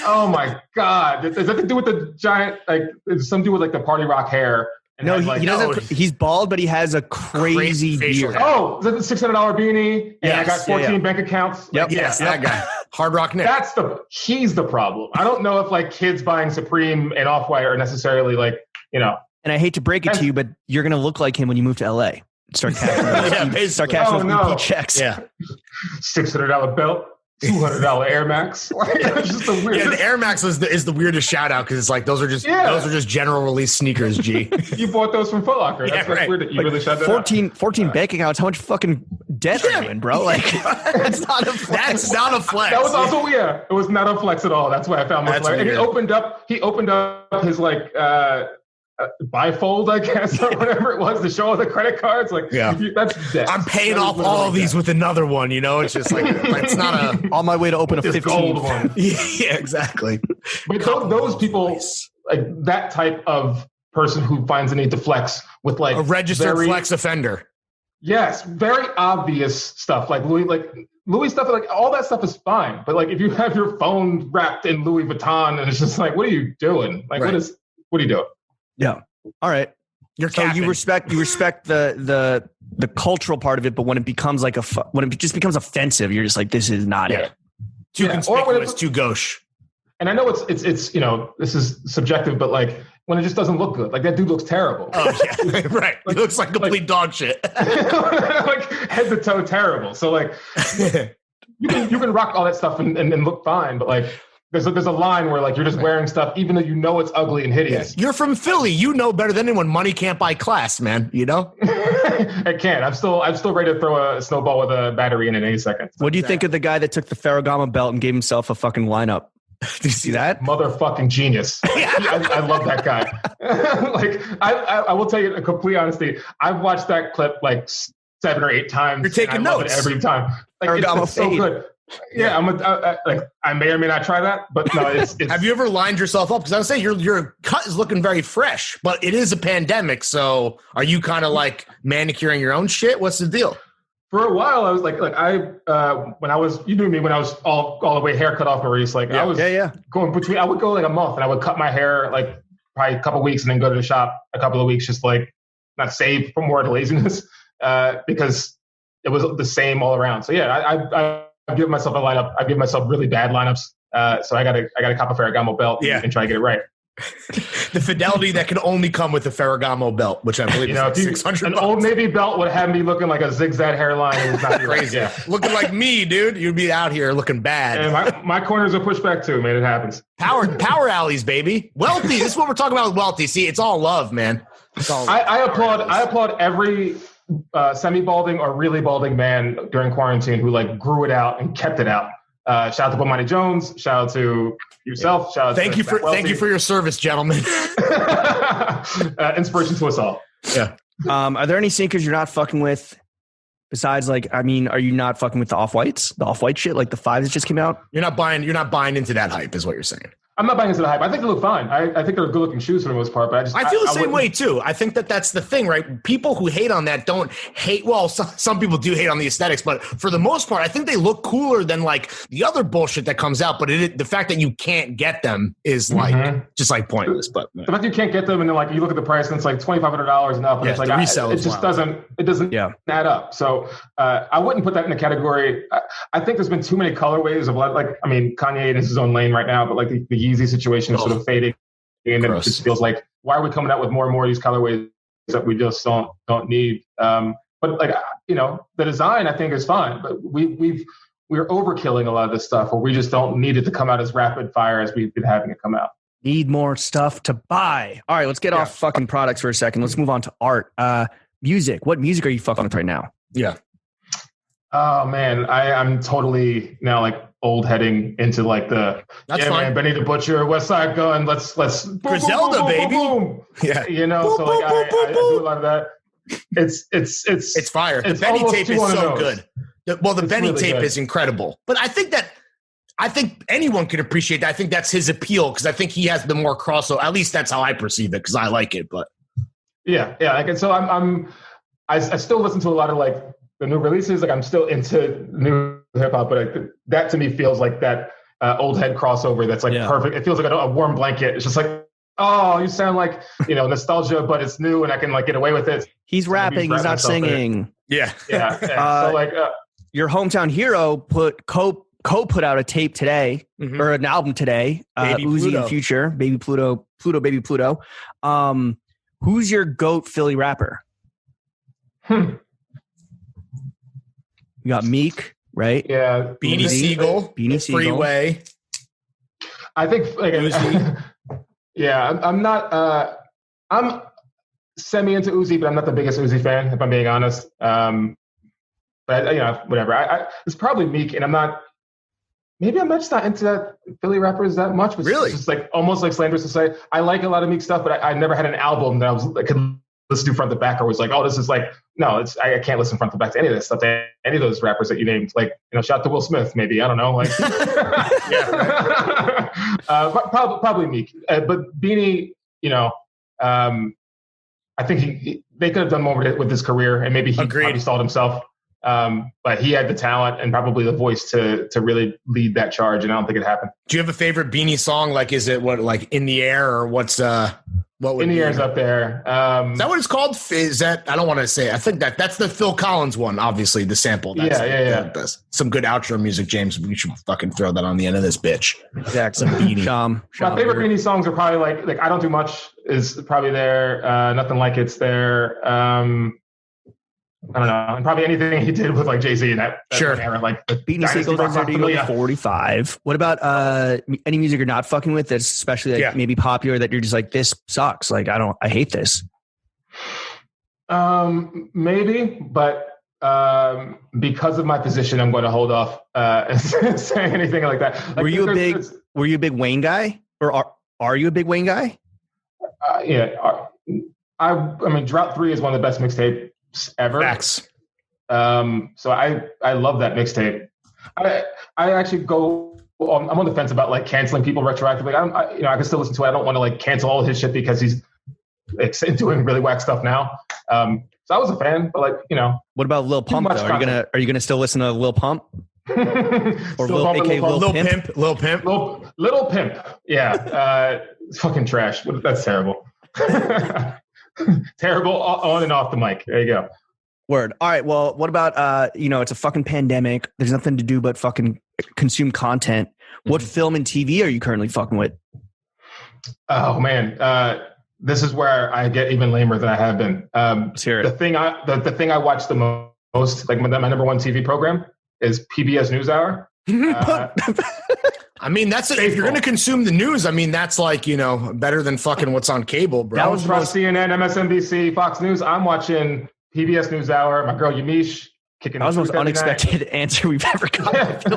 Oh my God. Does that have to do with the giant, like some dude with like the party rock hair? No, he doesn't. He's bald, but he has a crazy beard. Oh, is that the $600 beanie? And I got 14 bank accounts. Yep. Yes, that guy. Hard Rock Nick. He's the problem. I don't know if like kids buying Supreme and Off-White are necessarily like, And I hate to break it to you, but you're going to look like him when you move to LA. Start cashing those EP checks. Yeah. $600 belt. $200 Air Max. It's just the weirdest. Yeah, the Air Max is the weirdest shout out because it's like those are just general release sneakers. G. You bought those from Foot Locker. That's weird that you really shot that 14 bank accounts. How much fucking debt are you in, bro? Like that's not a flex. That's not a flex. That was also it was not a flex at all. That's why I found my flex. And he opened up his like bifold, I guess, or whatever it was, to show all the credit cards. Like, that's debt. I'm paying off all of these with another one. It's just like it's not on my way to open a 15 gold one. Yeah, exactly. But those people, like that type of person who finds the need to flex with like a registered flex offender. Yes, very obvious stuff like Louis stuff. Like all that stuff is fine, but like if you have your phone wrapped in Louis Vuitton and it's just like, what are you doing? Like, what are you doing? Yeah. All right. You're So capping. you respect the cultural part of it, but when it becomes like when it just becomes offensive, you're just like, this is not it. Too conspicuous, too gauche. And I know it's this is subjective, but like when it just doesn't look good, like that dude looks terrible. Oh yeah, right. He looks like complete dog shit. Like head to toe terrible. So like you can rock all that stuff and look fine, but like there's a line where like you're just wearing stuff even though you know it's ugly and hideous. You're from Philly. You know better than anyone. Money can't buy class, man. You know? It can't. I'm still ready to throw a snowball with a battery in any second. What do you think of the guy that took the Ferragamo belt and gave himself a fucking lineup? Did you see that? Motherfucking genius. I love that guy. Like I will tell you in complete honesty, I've watched that clip like 7 or 8 times. You're taking notes every time. Like it's so good. Yeah, I may or may not try that, but no, it's Have you ever lined yourself up? Because I would say your cut is looking very fresh, but it is a pandemic. So are you kind of like manicuring your own shit? What's the deal? For a while, I was like when I was, you knew me when I was all the way hair cut off, Maurice. Like I was going between, I would go like a month and I would cut my hair like probably a couple of weeks and then go to the shop a couple of weeks, just like not save for more laziness because it was the same all around. So yeah, I give myself a lineup. I give myself really bad lineups. So I got to cop a Ferragamo belt and try to get it right. The fidelity that can only come with a Ferragamo belt, which I believe is like $600. An Old Navy belt would have me looking like a zigzag hairline. It was not crazy. Looking like me, dude. You'd be out here looking bad. And my corners are pushed back too, man. It happens. Power alleys, baby. Wealthy. This is what we're talking about with Wealthy. See, it's all love, man. It's all I applaud every semi-balding or really balding man during quarantine who like grew it out and kept it out. Shout out to Bomani Jones. Shout out to yourself. Shout out thank you for your service, gentlemen. Inspiration to us all. Yeah. Are there any sneakers you're not fucking with? Besides, like, I mean, are you not fucking with the off-whites? The off-white shit, like the 5s that just came out? You're not buying into that hype, is what you're saying. I'm not buying into the hype. I think they look fine. I think they're good-looking shoes for the most part, but I feel the same way too. I think that's the thing, right? People who hate on that don't hate. Well, some people do hate on the aesthetics, but for the most part, I think they look cooler than like the other bullshit that comes out. But the fact that you can't get them is like just like pointless. But the fact you can't get them, and then like you look at the price and it's like $2,500 and up, and it's like it just doesn't add up. So I wouldn't put that in a category. I think there's been too many colorways of like, I mean, Kanye is his own lane right now, but like the Yeezy situation is sort of fading, and it just feels like, why are we coming out with more and more of these colorways that we just don't need? But like, the design I think is fine, but we're overkilling a lot of this stuff, where we just don't need it to come out as rapid fire as we've been having it come out. Need more stuff to buy. All right, let's get off fucking products for a second. Let's move on to art. Music. What music are you fucking with right now? Yeah. Oh man, I'm totally now like old heading into like the fine. Man, Benny the Butcher, West Side Gun. Let's Griselda, baby. Boom. Yeah, so like I do a lot of that. It's fire. The it's Benny tape is so nose. good. The Benny really tape good. is incredible. But I think anyone could appreciate that. I think that's his appeal, because I think he has the more crossover. At least that's how I perceive it, because I like it. But yeah. Like, and so I still listen to a lot of like the new releases. Like I'm still into new hip hop, but that to me feels like that old head crossover. That's like perfect. It feels like a warm blanket. It's just like, oh, you sound like nostalgia, but it's new, and I can like get away with it. He's rapping. He's not singing. Yeah. So like your hometown hero put out a tape today, or an album today. Baby Uzi Pluto. and Future, Baby Pluto, Baby Pluto. Who's your GOAT Philly rapper? You got Meek, right? Yeah. Beanie Siegel, Freeway. I think like I'm not I'm semi into Uzi, but I'm not the biggest Uzi fan, if I'm being honest. But whatever. It's probably Meek, and maybe I'm just not into that Philly rappers that much. But really? It's just like almost like slanderous to say. I like a lot of Meek stuff, but I never had an album that I could listen to front to back, or was like, oh, this is like, no, I can't listen front to back to any of this stuff. To any of those rappers that you named, like, shout out to Will Smith, maybe, I don't know, like, probably Meek, but Beanie, I think they could have done more with his career, and maybe he probably stalled himself. But he had the talent and probably the voice to really lead that charge, and I don't think it happened. Do you have a favorite Beanie song? Like, is it like In the Air, or what's What would In the be- Air's up there. Is that what it's called? Is that, I don't want to say. I think that's the Phil Collins one. Obviously, the sample. That's that's some good outro music, James. We should fucking throw that on the end of this bitch. Exactly. Beanie. My favorite Beanie songs are probably like I Don't Do Much is probably there. Nothing Like It's there. I don't know, and probably anything he did with like Jay-Z in that Sure. era, like Beanie Sigel does there 45. What about any music you're not fucking with that's especially like maybe popular that you're just like, this sucks? Like, I hate this. Maybe, but because of my position, I'm going to hold off saying anything like that. Like, were you a big Wayne guy, or are you a big Wayne guy? I mean, Drought 3 is one of the best mixtapes ever. Facts. So I love that mixtape. I actually I'm on the fence about like canceling people retroactively. I can still listen to it. I don't want to like cancel all of his shit because he's doing really whack stuff now. So I was a fan, but like, what about Lil Pump though? Are you gonna still listen to Lil Pump? Or Lil Pimp? Little Pimp. Yeah. It's fucking trash. That's terrible. Terrible on and off the mic. There you go. Word. All right. Well, what about, it's a fucking pandemic. There's nothing to do but fucking consume content. What film and TV are you currently fucking with? Oh man. This is where I get even lamer than I have been. Let's hear it. The thing I watch the most, like my number one TV program is PBS NewsHour. I mean, if you're going to consume the news, I mean, that's like, better than fucking what's on cable, bro. That was across CNN, MSNBC, Fox News. I'm watching PBS NewsHour. My girl Yamiche kicking. That was the most unexpected answer we've ever gotten.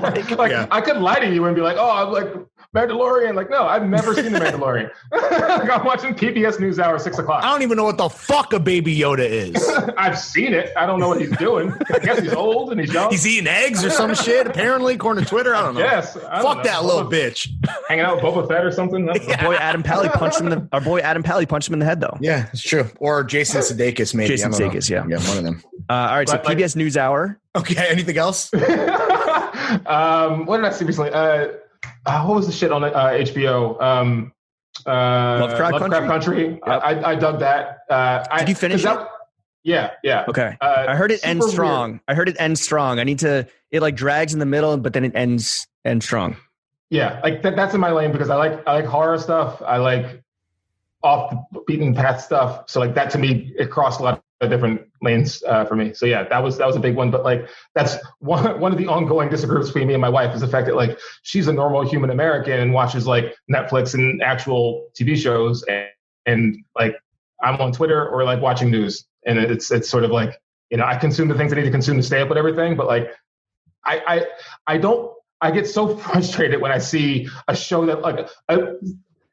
I could lie to you and be like, oh, I'm like Mandalorian. Like, no, I've never seen the Mandalorian. Like, I'm watching PBS NewsHour 6 o'clock. I don't even know what the fuck a Baby Yoda is. I've seen it. I don't know what he's doing. I guess he's old and he's young. He's eating eggs or some shit, apparently, according to Twitter. I don't know. Yes. Fuck that little bitch. Hanging out with Boba Fett or something. Our boy Adam Pally punched him in the head, though. Yeah, it's true. Or Jason Sudeikis, maybe. Jason Sudeikis, yeah. Yeah, one of them. All right, so PBS NewsHour. Okay, anything else? What did I see recently? What was the shit on HBO? Lovecraft Country. Yep. I dug that. Did you finish it? Yeah. Okay. I heard it ends strong. Weird. I heard it ends strong. It like drags in the middle, but then it ends strong. Yeah, like that's in my lane because I like horror stuff. I like off the beaten path stuff. So like that to me, it crossed a lot of different lanes for me. So yeah, that was a big one. But like that's one of the ongoing disagreements between me and my wife is the fact that like she's a normal human American and watches like Netflix and actual TV shows and like I'm on Twitter or like watching news and it's sort of like, I consume the things I need to consume to stay up with everything. But like I get so frustrated when I see a show that like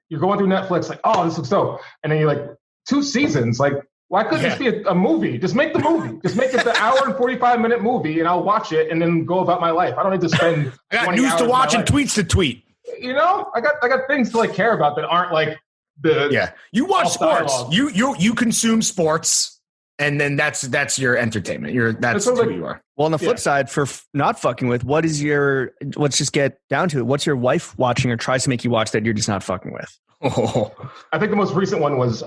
you're going through Netflix like, oh, this looks dope. And then you're like 2 seasons, like, why couldn't this be a movie? Just make the movie. Just make it the hour and 45-minute movie, and I'll watch it and then go about my life. I don't need to spend. I got news to watch and tweets to tweet. I got things to like care about that aren't like the. Yeah, you watch sports. Dialogue. You consume sports, and then that's your entertainment. That's who you are. Well, on the flip side, for not fucking with, let's just get down to it. What's your wife watching or tries to make you watch that you're just not fucking with? Oh. I think the most recent one was.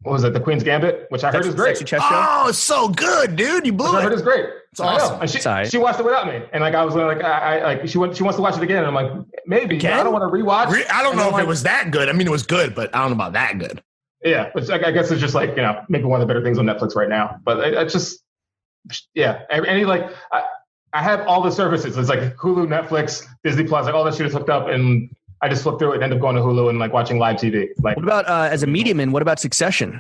What was it? The Queen's Gambit, which I heard is great. Oh, it's so good, dude! You blew it. I heard it's great. It's awesome. And she watched it without me, and like I was like, she wants to watch it again, and I'm like, maybe. But I don't want to rewatch. I don't know if it was that good. I mean, it was good, but I don't know about that good. Yeah, but I guess it's just like maybe one of the better things on Netflix right now. But it's just any like I have all the services. It's like Hulu, Netflix, Disney Plus, like all that shit is hooked up, and I just flip through it and end up going to Hulu and like watching live TV. Like, what about as a medium? And what about Succession?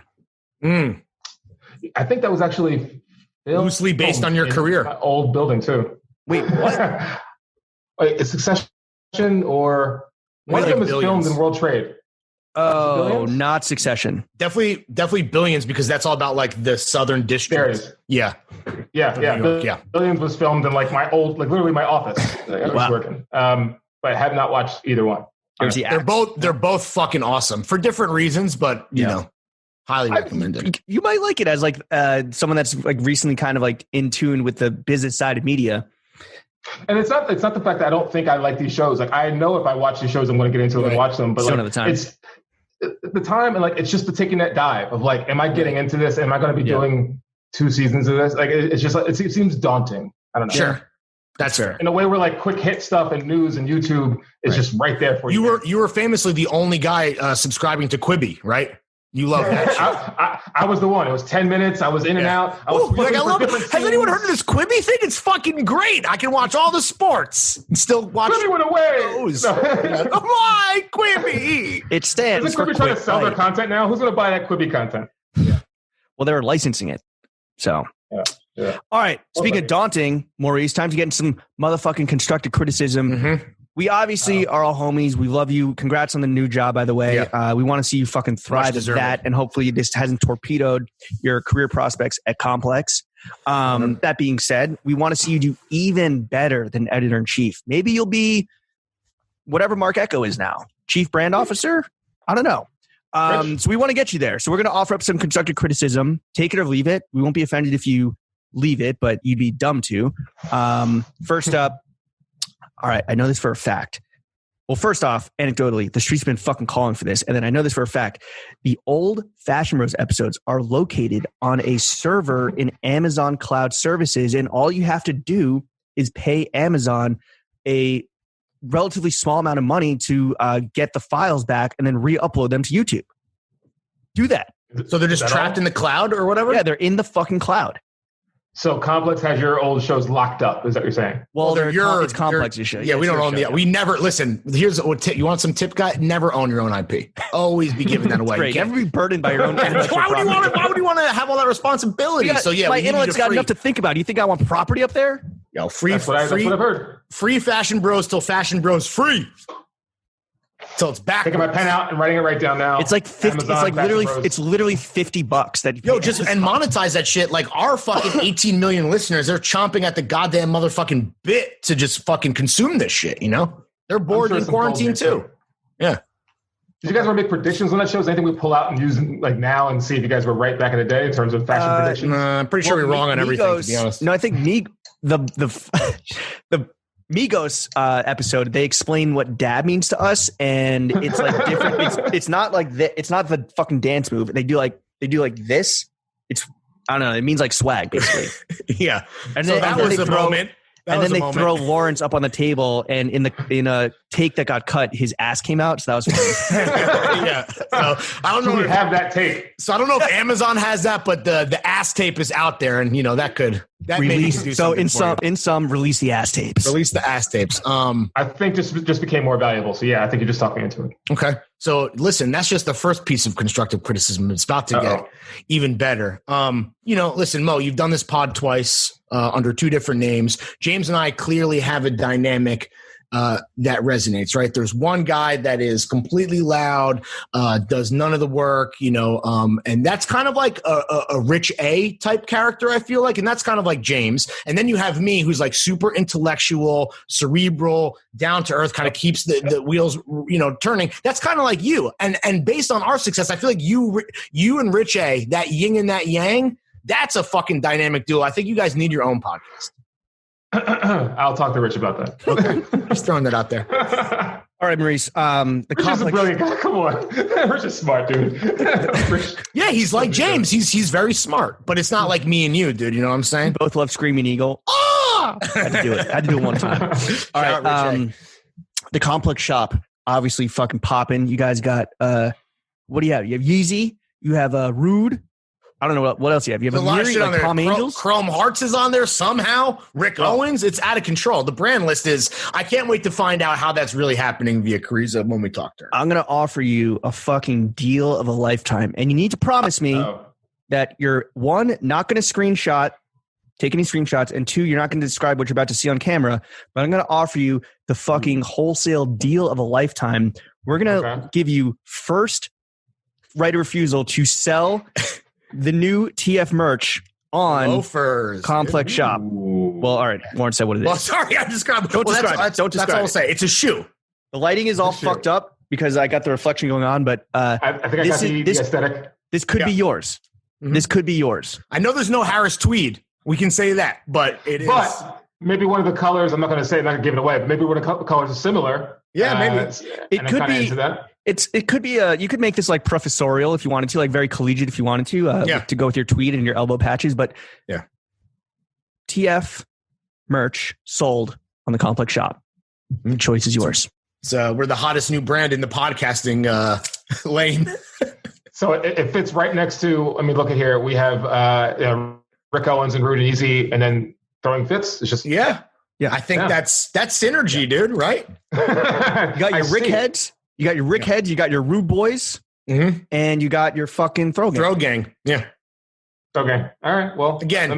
I think that was actually loosely based on your career. Old building too. Wait, what? Wait, is Succession or one of them is filmed in World Trade? Oh, not Succession. Definitely Billions because that's all about like the Southern District. Yeah. Billions was filmed in like my old, like literally my office. I was working. But I have not watched either one. They're both fucking awesome for different reasons, but you know, highly recommended. You might like it as like someone that's like recently kind of like in tune with the business side of media. And it's not the fact that I don't think I like these shows. Like I know if I watch these shows, I'm going to get into them and watch them. But like, the time, and like it's just the taking that dive of like, am I getting into this? Am I going to be doing 2 seasons of this? Like it's just like it seems daunting. I don't know. Sure. That's fair. In a way where like quick hit stuff and news and YouTube is just right there for you. You were famously the only guy subscribing to Quibi, right? You love that shit. I was the one. It was 10 minutes. I was in and out. I was I love it. Has anyone heard of this Quibi thing? It's fucking great. I can watch all the sports and still watch. Quibi went away. Those. Why Quibi? It stands. Isn't Quibi trying to sell their content now? Who's going to buy that Quibi content? Yeah. Well, they're licensing it. So. Yeah. All right. Speaking of daunting, Maurice, time to get into some motherfucking constructive criticism. Mm-hmm. We obviously are all homies. We love you. Congrats on the new job, by the way. Yeah. We want to see you fucking thrive at that, and hopefully this hasn't torpedoed your career prospects at Complex. That being said, we want to see you do even better than editor-in-chief. Maybe you'll be whatever Mark Echo is now, chief brand officer? I don't know. So we want to get you there. So we're going to offer up some constructive criticism. Take it or leave it. We won't be offended if you leave it, but you'd be dumb to. First up, all right, I know this for a fact. Well, first off, anecdotally, the street's been fucking calling for this. And then I know this for a fact. The old Fashion Bros episodes are located on a server in Amazon Cloud Services. And all you have to do is pay Amazon a relatively small amount of money to get the files back and then re-upload them to YouTube. Do that. So they're just trapped in the cloud or whatever? Yeah, they're in the fucking cloud. So Complex has your old shows locked up. Is that what you're saying? Well, it's Complex's show. Yeah, we don't own we never, listen, here's what tip. You want some tip, guy? Never own your own IP. Always be giving that away. Great. Never be burdened by your own intellectual why would you want to have all that responsibility? My intellect's got enough to think about. Do you think I want property up there? Yo, That's what I've heard. Free Fashion Bros till Fashion Bros free. So it's back. Taking my pen out and writing it right down now. It's like 50. Amazon, it's like literally. It's literally $50 that. And monetize that shit. Like our fucking 18 million listeners, they're chomping at the goddamn motherfucking bit to just fucking consume this shit. You know, they're bored in quarantine too. Yeah. Did you guys want to make predictions on that show? Is anything we pull out and use like now and see if you guys were right back in the day in terms of fashion predictions? I'm pretty sure we're wrong on everything. To be honest, no, I think the Migos episode, they explain what dab means to us, and it's like different. It's not like it's not the fucking dance move. They do like this. It's I don't know. It means like swag, basically. Yeah. And so that was a moment. And then they throw Lawrence up on the table, and in a take that got cut, his ass came out. So that was funny. Yeah. So I don't know. We have that tape. So I don't know if Amazon has that, but the ass tape is out there, and that could release. So in some, release the ass tapes. Release the ass tapes. I think just became more valuable. So yeah, I think you just talked me into it. Okay. So listen, that's just the first piece of constructive criticism. It's about to get even better. Listen, Mo, you've done this pod twice under 2 different names. James and I clearly have a dynamic that resonates, right? There's one guy that is completely loud, does none of the work, and that's kind of like a Rich A type character, I feel like. And that's kind of like James. And then you have me, who's like super intellectual, cerebral, down to earth, kind of keeps the wheels, turning. That's kind of like you. And based on our success, I feel like you and Rich A, that yin and that yang, that's a fucking dynamic duo. I think you guys need your own podcast. I'll talk to Rich about that. Okay. Just throwing that out there. All right, Maurice. Rich is a brilliant guy. Come on. Rich is smart, dude. Yeah, he's like James. He's very smart, but it's not like me and you, dude. You know what I'm saying? Both love Screaming Eagle. I had to do it. I had to do it one time. All right. The Complex shop, obviously fucking popping. You guys got, what do you have? You have Yeezy. You have Rude. I don't know what else you have. You have a lot of shit on there. Palm Angels. Chrome Hearts is on there somehow. Rick Owens. It's out of control. The brand list is. I can't wait to find out how that's really happening via Cariza when we talk to her. I'm gonna offer you a fucking deal of a lifetime, and you need to promise me that you're 1, not gonna take any screenshots, and 2, you're not gonna describe what you're about to see on camera. But I'm gonna offer you the fucking wholesale deal of a lifetime. We're gonna give you first right of refusal to sell the new TF merch on Loafers. Complex Shop. Well, all right. Warren said what it is. Well, sorry, I described. Don't describe it. Don't describe That's all I'll it. say. It's a shoe. The lighting is all fucked up because I got the reflection going on, but I think I got the aesthetic. This could be yours. Mm-hmm. This could be yours. I know there's no Harris tweed. We can say that, but it is. But maybe one of the colors, I'm not going to say, I'm not going to give it away, but maybe one of the colors is similar. Yeah, maybe. It could be. It could be you could make this like professorial if you wanted to, like very collegiate if you wanted to, to go with your tweed and your elbow patches. But yeah, TF merch sold on the Complex shop. The choice is yours. So we're the hottest new brand in the podcasting lane. So it fits right next to. I mean, look at here. We have Rick Owens and Rude and Easy, and then throwing fits. It's just yeah. I think that's synergy, dude. Right? You got your Rick heads. You got your Rick heads. You got your Rude boys, and you got your fucking throw gang. Yeah. Okay. All right. Well, again,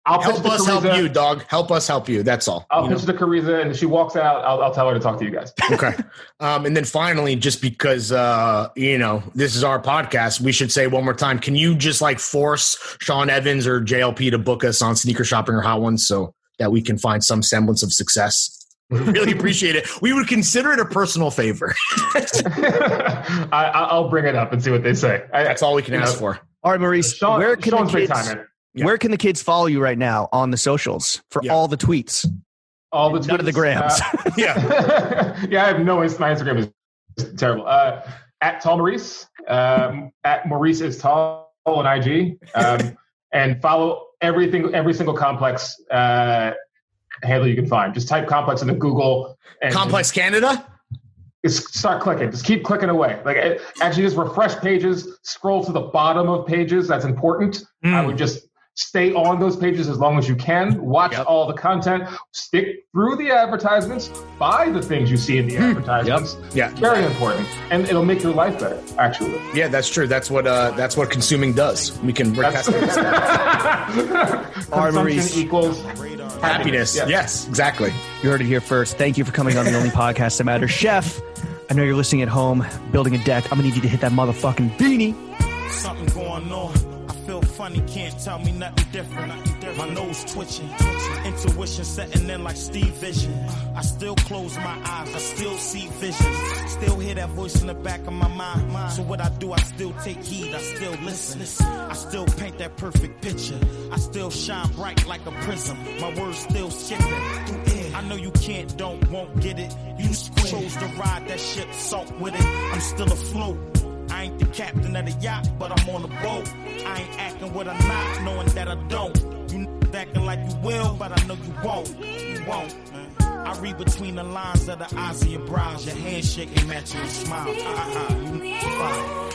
I'll help us help you, dog. Help us help you. That's all. I'll pitch to Carissa, and if she walks out, I'll tell her to talk to you guys. Okay. And then finally, just because this is our podcast, we should say one more time. Can you just like force Sean Evans or JLP to book us on Sneaker Shopping or Hot Ones so that we can find some semblance of success? We really appreciate it. We would consider it a personal favor. I'll bring it up and see what they say. That's all we can ask for. All right, Maurice, where can the kids follow you right now on the socials for all the tweets? All the tweets. None of the grams. Yeah, I have no Instagram. My Instagram is terrible. At Tall Maurice, at Maurice is Tall on IG, and follow every single Complex handle you can find. Just type Complex into Google. And Complex Canada? Start clicking. Just keep clicking away. Like actually just refresh pages, scroll to the bottom of pages. That's important. I would just stay on those pages as long as you can. Watch all the content. Stick through the advertisements. Buy the things you see in the advertisements. Yeah. Very important. And it'll make your life better, actually. Yeah, that's true. That's what consuming does. We can test Consumption equals happiness. Yes, exactly. You heard it here first. Thank you for coming on the only podcast that matters. Chef, I know you're listening at home, building a deck. I'm going to need you to hit that motherfucking beanie. Something going on. I feel funny, can't tell me nothing different. My nose twitching, intuition setting in like Steve Vision. I still close my eyes, I still see visions. Still hear that voice in the back of my mind. So what I do, I still take heed, I still listen. I still paint that perfect picture. I still shine bright like a prism. My words still skipping through air. I know you can't, won't get it. You chose to ride that ship, salt with it. I'm still afloat. I ain't the captain of the yacht, but I'm on the boat. I ain't acting what I'm not, knowing that I don't. You acting like you will, but I know you won't. You won't. I read between the lines of the eyes of your brows. Your handshake ain't matching your smile. You fine.